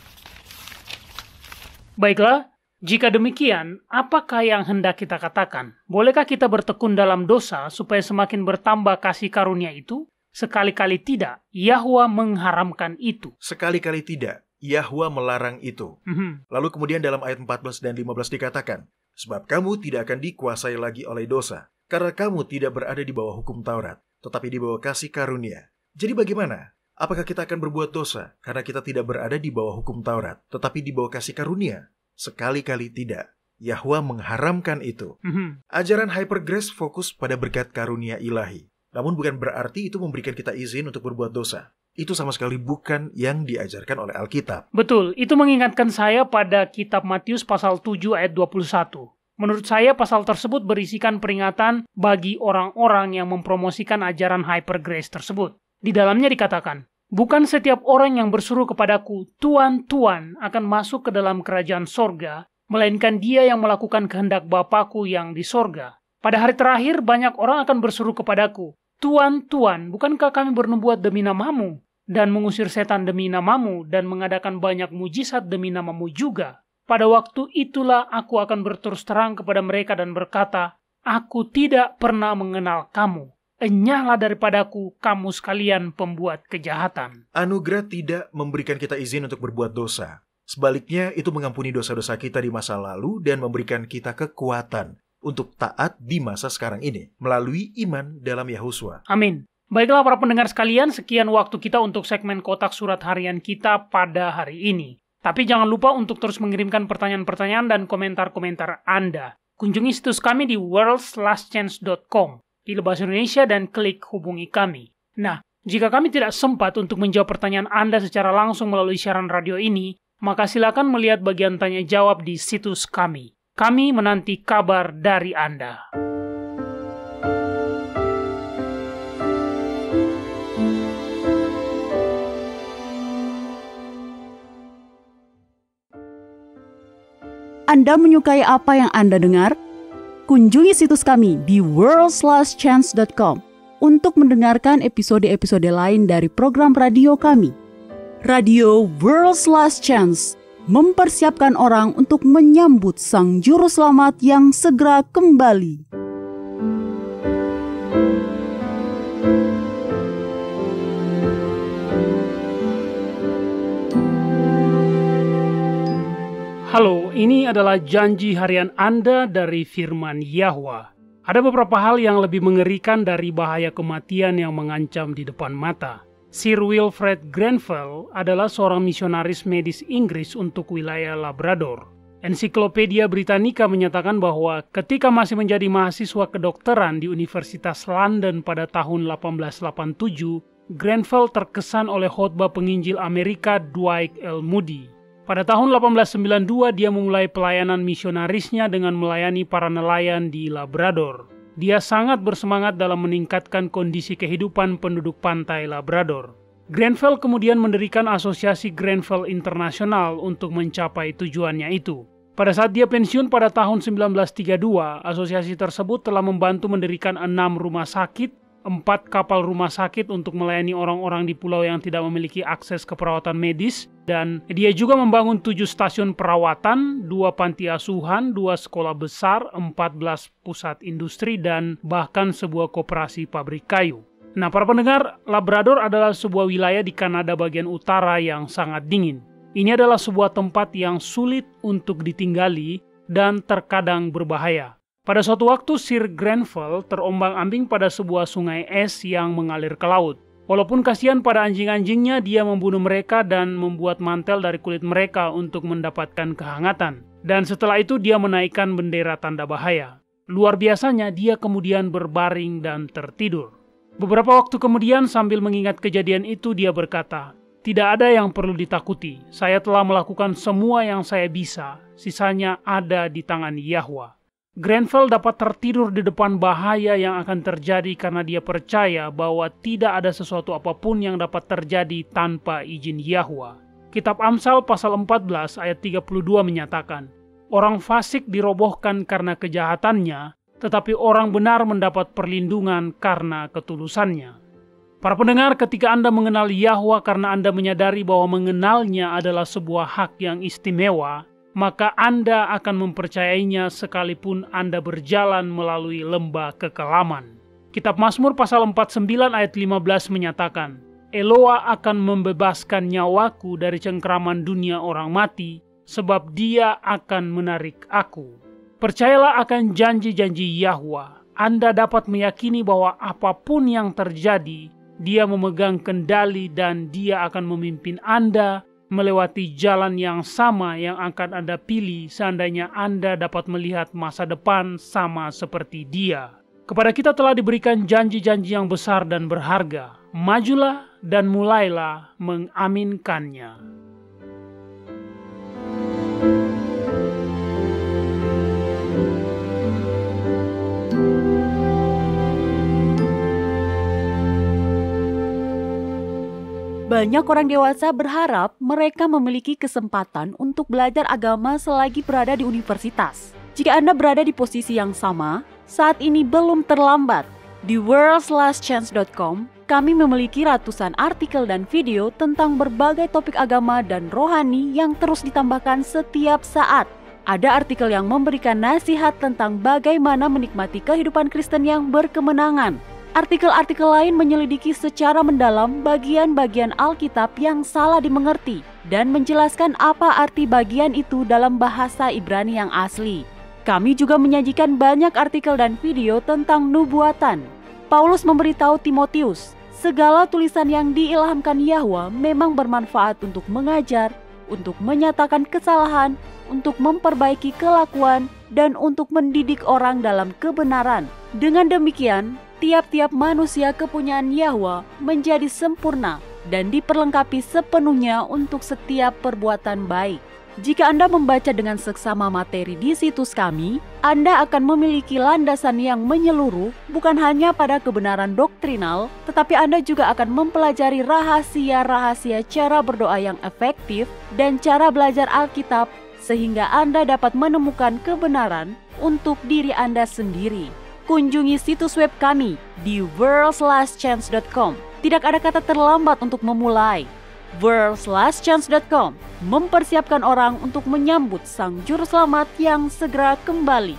Baiklah, jika demikian, apakah yang hendak kita katakan? Bolehkah kita bertekun dalam dosa supaya semakin bertambah kasih karunia itu? Sekali-kali tidak, Yahwa mengharamkan itu. Sekali-kali tidak, Yahwa melarang itu. Lalu kemudian dalam ayat 14 dan 15 dikatakan, sebab kamu tidak akan dikuasai lagi oleh dosa, karena kamu tidak berada di bawah hukum Taurat, tetapi di bawah kasih karunia. Jadi bagaimana? Apakah kita akan berbuat dosa karena kita tidak berada di bawah hukum Taurat, tetapi di bawah kasih karunia? Sekali-kali tidak. Yahwa mengharamkan itu. Ajaran hyper grace fokus pada berkat karunia ilahi. Namun bukan berarti itu memberikan kita izin untuk berbuat dosa. Itu sama sekali bukan yang diajarkan oleh Alkitab. Betul, itu mengingatkan saya pada kitab Matius pasal 7 ayat 21. Menurut saya, pasal tersebut berisikan peringatan bagi orang-orang yang mempromosikan ajaran hyper grace tersebut. Di dalamnya dikatakan, bukan setiap orang yang berseru kepadaku, Tuan, Tuan, akan masuk ke dalam kerajaan sorga, melainkan dia yang melakukan kehendak Bapakku yang di sorga. Pada hari terakhir, banyak orang akan berseru kepadaku, Tuan, Tuan, bukankah kami bernubuat demi namamu, dan mengusir setan demi namamu, dan mengadakan banyak mujizat demi namamu juga? Pada waktu itulah aku akan berterus terang kepada mereka dan berkata, aku tidak pernah mengenal kamu. Enyahlah daripadaku, kamu sekalian pembuat kejahatan. Anugerah tidak memberikan kita izin untuk berbuat dosa. Sebaliknya, itu mengampuni dosa-dosa kita di masa lalu dan memberikan kita kekuatan untuk taat di masa sekarang ini melalui iman dalam Yahuswa. Amin. Baiklah para pendengar sekalian, sekian waktu kita untuk segmen kotak surat harian kita pada hari ini. Tapi jangan lupa untuk terus mengirimkan pertanyaan-pertanyaan dan komentar-komentar Anda. Kunjungi situs kami di worldslastchance.com di bahasa Indonesia dan klik hubungi kami. Nah, jika kami tidak sempat untuk menjawab pertanyaan Anda secara langsung melalui siaran radio ini, maka silakan melihat bagian tanya jawab di situs kami. Kami menanti kabar dari Anda. Anda menyukai apa yang Anda dengar? Kunjungi situs kami di worldslastchance.com untuk mendengarkan episode-episode lain dari program radio kami. Radio World's Last Chance mempersiapkan orang untuk menyambut Sang Juru Selamat yang segera kembali. Halo, ini adalah janji harian Anda dari firman Yahwa. Ada beberapa hal yang lebih mengerikan dari bahaya kematian yang mengancam di depan mata. Sir Wilfred Grenfell adalah seorang misionaris medis Inggris untuk wilayah Labrador. Ensiklopedia Britannica menyatakan bahwa ketika masih menjadi mahasiswa kedokteran di Universitas London pada tahun 1887, Grenfell terkesan oleh khotbah penginjil Amerika Dwight L. Moody. Pada tahun 1892, dia memulai pelayanan misionarisnya dengan melayani para nelayan di Labrador. Dia sangat bersemangat dalam meningkatkan kondisi kehidupan penduduk pantai Labrador. Grenfell kemudian mendirikan asosiasi Grenfell International untuk mencapai tujuannya itu. Pada saat dia pensiun pada tahun 1932, asosiasi tersebut telah membantu mendirikan 6 rumah sakit, 4 kapal rumah sakit untuk melayani orang-orang di pulau yang tidak memiliki akses ke perawatan medis, dan dia juga membangun 7 stasiun perawatan, 2 panti asuhan, 2 sekolah besar, 14 pusat industri, dan bahkan sebuah koperasi pabrik kayu. Nah, para pendengar, Labrador adalah sebuah wilayah di Kanada bagian utara yang sangat dingin. Ini adalah sebuah tempat yang sulit untuk ditinggali dan terkadang berbahaya. Pada suatu waktu, Sir Grenfell terombang-ambing pada sebuah sungai es yang mengalir ke laut. Walaupun kasihan pada anjing-anjingnya, dia membunuh mereka dan membuat mantel dari kulit mereka untuk mendapatkan kehangatan. Dan setelah itu dia menaikkan bendera tanda bahaya. Luar biasanya, dia kemudian berbaring dan tertidur. Beberapa waktu kemudian, sambil mengingat kejadian itu, dia berkata, "Tidak ada yang perlu ditakuti. Saya telah melakukan semua yang saya bisa. Sisanya ada di tangan Yahwa." Grenfell dapat tertidur di depan bahaya yang akan terjadi karena dia percaya bahwa tidak ada sesuatu apapun yang dapat terjadi tanpa izin Yahwa. Kitab Amsal pasal 14 ayat 32 menyatakan, "Orang fasik dirobohkan karena kejahatannya, tetapi orang benar mendapat perlindungan karena ketulusannya." Para pendengar, ketika Anda mengenal Yahwa karena Anda menyadari bahwa mengenalnya adalah sebuah hak yang istimewa, maka Anda akan mempercayainya sekalipun Anda berjalan melalui lembah kekelaman. Kitab Mazmur pasal 49 ayat 15 menyatakan, "Eloa akan membebaskan nyawaku dari cengkraman dunia orang mati, sebab dia akan menarik aku." Percayalah akan janji-janji Yahwa. Anda dapat meyakini bahwa apapun yang terjadi, dia memegang kendali dan dia akan memimpin Anda melewati jalan yang sama yang akan Anda pilih seandainya Anda dapat melihat masa depan sama seperti dia. Kepada kita telah diberikan janji-janji yang besar dan berharga. Majulah dan mulailah mengaminkannya. Banyak orang dewasa berharap mereka memiliki kesempatan untuk belajar agama selagi berada di universitas. Jika Anda berada di posisi yang sama, saat ini belum terlambat. Di worldslastchance.com, kami memiliki ratusan artikel dan video tentang berbagai topik agama dan rohani yang terus ditambahkan setiap saat. Ada artikel yang memberikan nasihat tentang bagaimana menikmati kehidupan Kristen yang berkemenangan. Artikel-artikel lain menyelidiki secara mendalam bagian-bagian Alkitab yang salah dimengerti dan menjelaskan apa arti bagian itu dalam bahasa Ibrani yang asli. Kami juga menyajikan banyak artikel dan video tentang nubuatan. Paulus memberitahu Timotius, segala tulisan yang diilhamkan Yahwa memang bermanfaat untuk mengajar, untuk menyatakan kesalahan, untuk memperbaiki kelakuan, dan untuk mendidik orang dalam kebenaran. Dengan demikian, tiap-tiap manusia kepunyaan Yahwa menjadi sempurna dan diperlengkapi sepenuhnya untuk setiap perbuatan baik. Jika Anda membaca dengan seksama materi di situs kami, Anda akan memiliki landasan yang menyeluruh bukan hanya pada kebenaran doktrinal, tetapi Anda juga akan mempelajari rahasia-rahasia cara berdoa yang efektif dan cara belajar Alkitab sehingga Anda dapat menemukan kebenaran untuk diri Anda sendiri. Kunjungi situs web kami di worldslastchance.com. Tidak ada kata terlambat untuk memulai. worldslastchance.com mempersiapkan orang untuk menyambut Sang Juru Selamat yang segera kembali.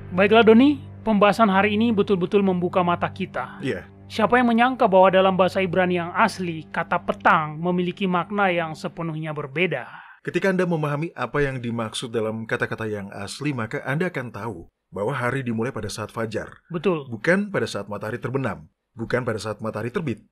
Baiklah Doni, pembahasan hari ini betul-betul membuka mata kita. Iya. Siapa yang menyangka bahwa dalam bahasa Ibrani yang asli, kata petang memiliki makna yang sepenuhnya berbeda. Ketika Anda memahami apa yang dimaksud dalam kata-kata yang asli, maka Anda akan tahu bahwa hari dimulai pada saat fajar. Betul. Bukan pada saat matahari terbenam, bukan pada saat matahari terbit,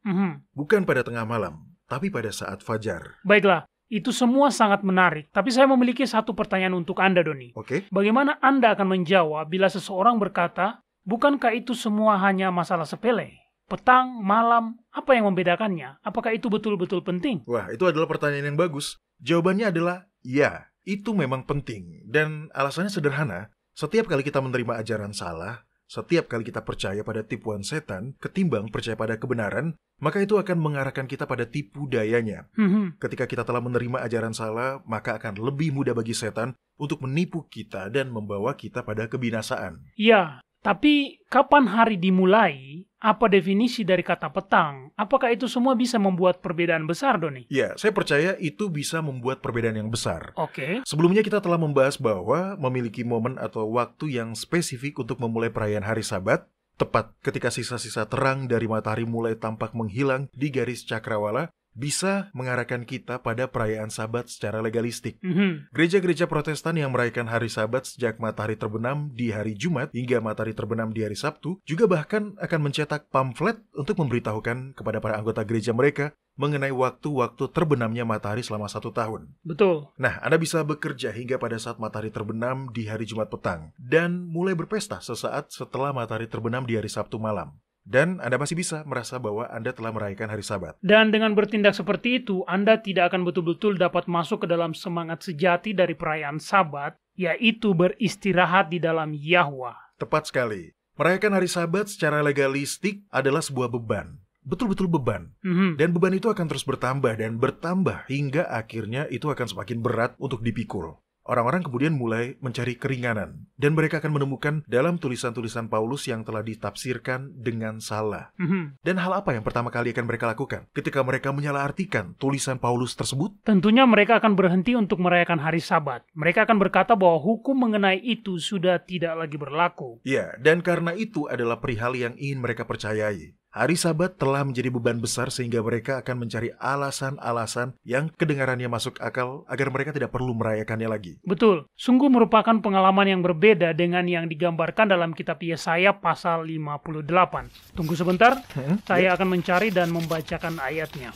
bukan pada tengah malam, tapi pada saat fajar. Baiklah, itu semua sangat menarik. Tapi saya memiliki satu pertanyaan untuk Anda, Doni. Oke. Bagaimana Anda akan menjawab bila seseorang berkata, bukankah itu semua hanya masalah sepele? Petang, malam, apa yang membedakannya? Apakah itu betul-betul penting? Wah, itu adalah pertanyaan yang bagus. Jawabannya adalah ya, itu memang penting. Dan alasannya sederhana. Setiap kali kita menerima ajaran salah, setiap kali kita percaya pada tipuan setan, ketimbang percaya pada kebenaran, maka itu akan mengarahkan kita pada tipu dayanya. Ketika kita telah menerima ajaran salah, maka akan lebih mudah bagi setan untuk menipu kita dan membawa kita pada kebinasaan. Ya, tapi kapan hari dimulai? Apa definisi dari kata petang? Apakah itu semua bisa membuat perbedaan besar, Doni? Ya, saya percaya itu bisa membuat perbedaan yang besar. Oke. Sebelumnya kita telah membahas bahwa memiliki momen atau waktu yang spesifik untuk memulai perayaan hari Sabat, tepat ketika sisa-sisa terang dari matahari mulai tampak menghilang di garis cakrawala, bisa mengarahkan kita pada perayaan Sabat secara legalistik. Gereja-gereja Protestan yang merayakan hari Sabat sejak matahari terbenam di hari Jumat hingga matahari terbenam di hari Sabtu juga bahkan akan mencetak pamflet untuk memberitahukan kepada para anggota gereja mereka mengenai waktu-waktu terbenamnya matahari selama 1 tahun. Betul. Nah, Anda bisa bekerja hingga pada saat matahari terbenam di hari Jumat petang dan mulai berpesta sesaat setelah matahari terbenam di hari Sabtu malam. Dan Anda masih bisa merasa bahwa Anda telah merayakan hari Sabat. Dan dengan bertindak seperti itu, Anda tidak akan betul-betul dapat masuk ke dalam semangat sejati dari perayaan Sabat, yaitu beristirahat di dalam Yahwa. Tepat sekali. Merayakan hari Sabat secara legalistik adalah sebuah beban. Betul-betul beban. Dan beban itu akan terus bertambah dan bertambah hingga akhirnya itu akan semakin berat untuk dipikul. Orang-orang kemudian mulai mencari keringanan. Dan mereka akan menemukan dalam tulisan-tulisan Paulus yang telah ditafsirkan dengan salah. Dan hal apa yang pertama kali akan mereka lakukan ketika mereka menyalahartikan tulisan Paulus tersebut? Tentunya mereka akan berhenti untuk merayakan hari Sabat. Mereka akan berkata bahwa hukum mengenai itu sudah tidak lagi berlaku. Ya, dan karena itu adalah perihal yang ingin mereka percayai. Hari Sabat telah menjadi beban besar sehingga mereka akan mencari alasan-alasan yang kedengarannya masuk akal agar mereka tidak perlu merayakannya lagi. Betul, sungguh merupakan pengalaman yang berbeda dengan yang digambarkan dalam kitab Yesaya pasal 58. Tunggu sebentar, saya akan mencari dan membacakan ayatnya.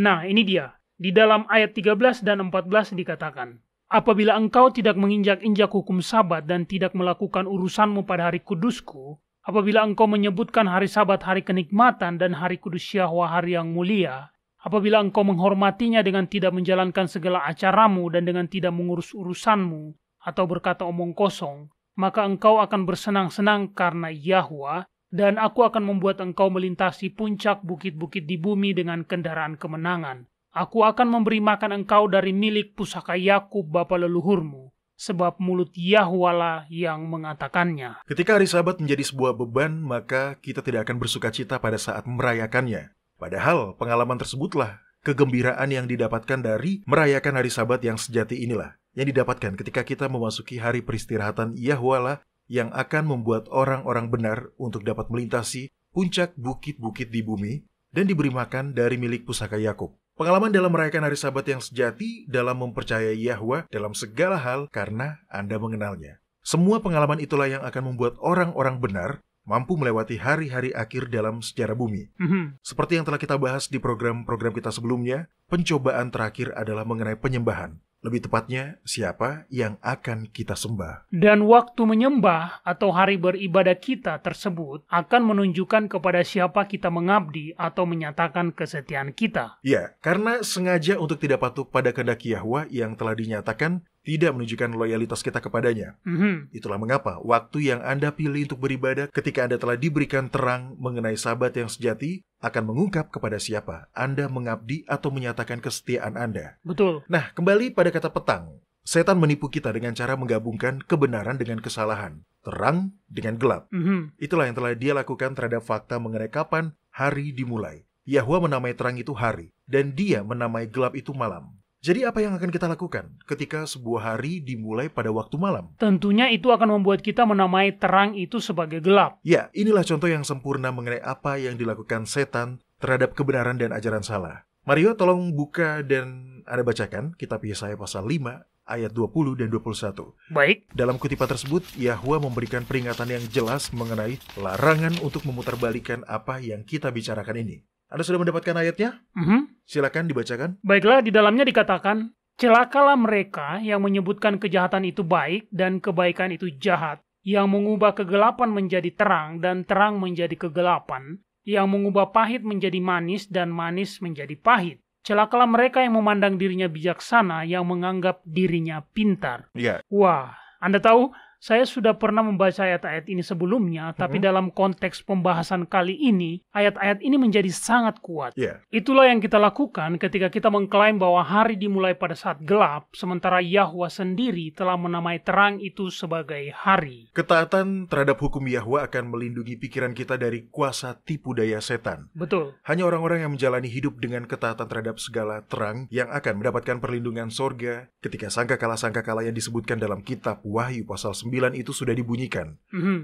Nah, ini dia. Di dalam ayat 13 dan 14 dikatakan, apabila engkau tidak menginjak-injak hukum Sabat dan tidak melakukan urusanmu pada hari kudusku, apabila engkau menyebutkan hari Sabat hari kenikmatan dan hari kudus Yahwa hari yang mulia, apabila engkau menghormatinya dengan tidak menjalankan segala acaramu dan dengan tidak mengurus urusanmu, atau berkata omong kosong, maka engkau akan bersenang-senang karena Yahwa, dan aku akan membuat engkau melintasi puncak bukit-bukit di bumi dengan kendaraan kemenangan. Aku akan memberi makan engkau dari milik pusaka Yakub bapa leluhurmu, sebab mulut Yahwa lah yang mengatakannya. Ketika hari Sabat menjadi sebuah beban, maka kita tidak akan bersuka cita pada saat merayakannya. Padahal pengalaman tersebutlah kegembiraan yang didapatkan dari merayakan hari Sabat yang sejati inilah, yang didapatkan ketika kita memasuki hari peristirahatan Yahwa lah yang akan membuat orang-orang benar untuk dapat melintasi puncak bukit-bukit di bumi dan diberi makan dari milik pusaka Yakub. Pengalaman dalam merayakan hari Sabat yang sejati dalam mempercayai Yahwa dalam segala hal karena Anda mengenalnya. Semua pengalaman itulah yang akan membuat orang-orang benar mampu melewati hari-hari akhir dalam sejarah bumi. Seperti yang telah kita bahas di program-program kita sebelumnya, pencobaan terakhir adalah mengenai penyembahan. Lebih tepatnya, siapa yang akan kita sembah. Dan waktu menyembah atau hari beribadah kita tersebut akan menunjukkan kepada siapa kita mengabdi atau menyatakan kesetiaan kita. Ya, karena sengaja untuk tidak patuh pada kehendak Yahwa yang telah dinyatakan, tidak menunjukkan loyalitas kita kepadanya. Itulah mengapa waktu yang Anda pilih untuk beribadah ketika Anda telah diberikan terang mengenai Sabat yang sejati akan mengungkap kepada siapa Anda mengabdi atau menyatakan kesetiaan Anda. Betul. Nah, kembali pada kata petang. Setan menipu kita dengan cara menggabungkan kebenaran dengan kesalahan, terang dengan gelap. Itulah yang telah dia lakukan terhadap fakta mengenai kapan hari dimulai. Yahwa menamai terang itu hari, dan dia menamai gelap itu malam. Jadi apa yang akan kita lakukan ketika sebuah hari dimulai pada waktu malam? Tentunya itu akan membuat kita menamai terang itu sebagai gelap. Ya, inilah contoh yang sempurna mengenai apa yang dilakukan setan terhadap kebenaran dan ajaran salah. Mario, tolong buka dan Anda bacakan kitab Yesaya pasal 5 ayat 20 dan 21. Baik. Dalam kutipan tersebut, Yahwa memberikan peringatan yang jelas mengenai larangan untuk memutarbalikkan apa yang kita bicarakan ini. Anda sudah mendapatkan ayatnya? Silakan dibacakan. Baiklah, di dalamnya dikatakan, celakalah mereka yang menyebutkan kejahatan itu baik dan kebaikan itu jahat, yang mengubah kegelapan menjadi terang dan terang menjadi kegelapan, yang mengubah pahit menjadi manis dan manis menjadi pahit. Celakalah mereka yang memandang dirinya bijaksana, yang menganggap dirinya pintar. Ya. Wah, Anda tahu, saya sudah pernah membaca ayat-ayat ini sebelumnya, tapi dalam konteks pembahasan kali ini, ayat-ayat ini menjadi sangat kuat. Itulah yang kita lakukan ketika kita mengklaim bahwa hari dimulai pada saat gelap, sementara Yahwa sendiri telah menamai terang itu sebagai hari. Ketaatan terhadap hukum Yahwa akan melindungi pikiran kita dari kuasa tipu daya setan. Betul. Hanya orang-orang yang menjalani hidup dengan ketaatan terhadap segala terang yang akan mendapatkan perlindungan sorga ketika sangkakala-sangkakala yang disebutkan dalam kitab Wahyu pasal 9 itu sudah dibunyikan.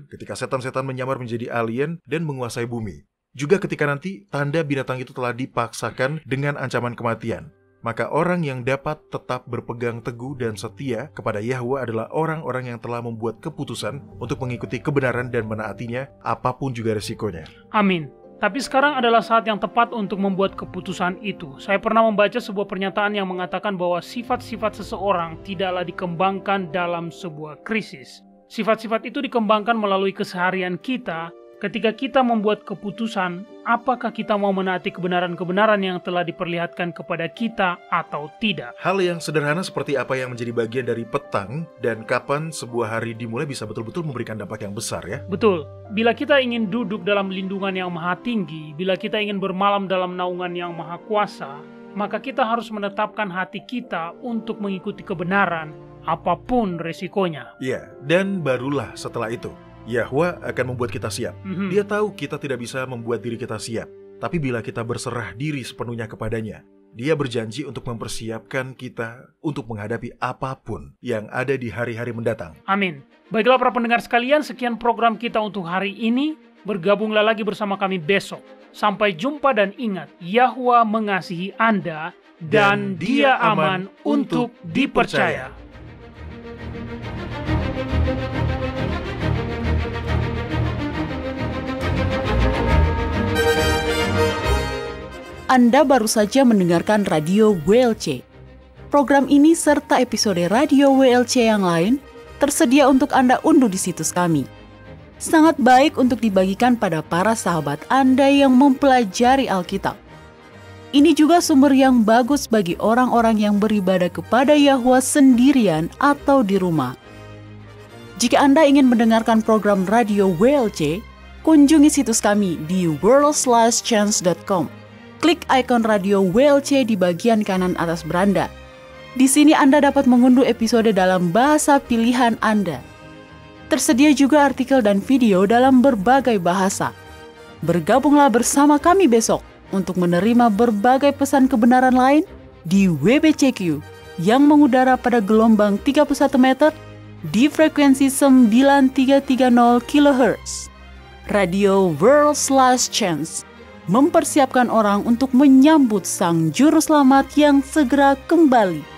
Ketika setan-setan menyamar menjadi alien dan menguasai bumi. Juga ketika nanti tanda binatang itu telah dipaksakan dengan ancaman kematian. Maka orang yang dapat tetap berpegang teguh dan setia kepada Yahwa adalah orang-orang yang telah membuat keputusan untuk mengikuti kebenaran dan menaatinya apapun juga resikonya. Amin. Tapi sekarang adalah saat yang tepat untuk membuat keputusan itu. Saya pernah membaca sebuah pernyataan yang mengatakan bahwa sifat-sifat seseorang tidaklah dikembangkan dalam sebuah krisis. Sifat-sifat itu dikembangkan melalui keseharian kita ketika kita membuat keputusan apakah kita mau menaati kebenaran-kebenaran yang telah diperlihatkan kepada kita atau tidak. Hal yang sederhana seperti apa yang menjadi bagian dari petang dan kapan sebuah hari dimulai bisa betul-betul memberikan dampak yang besar ya. Betul. Bila kita ingin duduk dalam lindungan yang maha tinggi, bila kita ingin bermalam dalam naungan yang maha kuasa, maka kita harus menetapkan hati kita untuk mengikuti kebenaran apapun resikonya. Iya, dan barulah setelah itu Yahwa akan membuat kita siap. Dia tahu kita tidak bisa membuat diri kita siap. Tapi bila kita berserah diri sepenuhnya kepadanya, dia berjanji untuk mempersiapkan kita untuk menghadapi apapun yang ada di hari-hari mendatang. Amin. Baiklah para pendengar sekalian, sekian program kita untuk hari ini. Bergabunglah lagi bersama kami besok. Sampai jumpa dan ingat, Yahwa mengasihi Anda dan Dia aman untuk dipercaya. Anda baru saja mendengarkan Radio WLC. Program ini serta episode Radio WLC yang lain tersedia untuk Anda unduh di situs kami. Sangat baik untuk dibagikan pada para sahabat Anda yang mempelajari Alkitab. Ini juga sumber yang bagus bagi orang-orang yang beribadah kepada Yahwa sendirian atau di rumah. Jika Anda ingin mendengarkan program Radio WLC, kunjungi situs kami di worldslastchance.com. klik ikon radio WLC di bagian kanan atas beranda. Di sini Anda dapat mengunduh episode dalam bahasa pilihan Anda. Tersedia juga artikel dan video dalam berbagai bahasa. Bergabunglah bersama kami besok untuk menerima berbagai pesan kebenaran lain di WBCQ yang mengudara pada gelombang 31 meter di frekuensi 9330 kHz. Radio World's Last Chance mempersiapkan orang untuk menyambut Sang Juru Selamat yang segera kembali.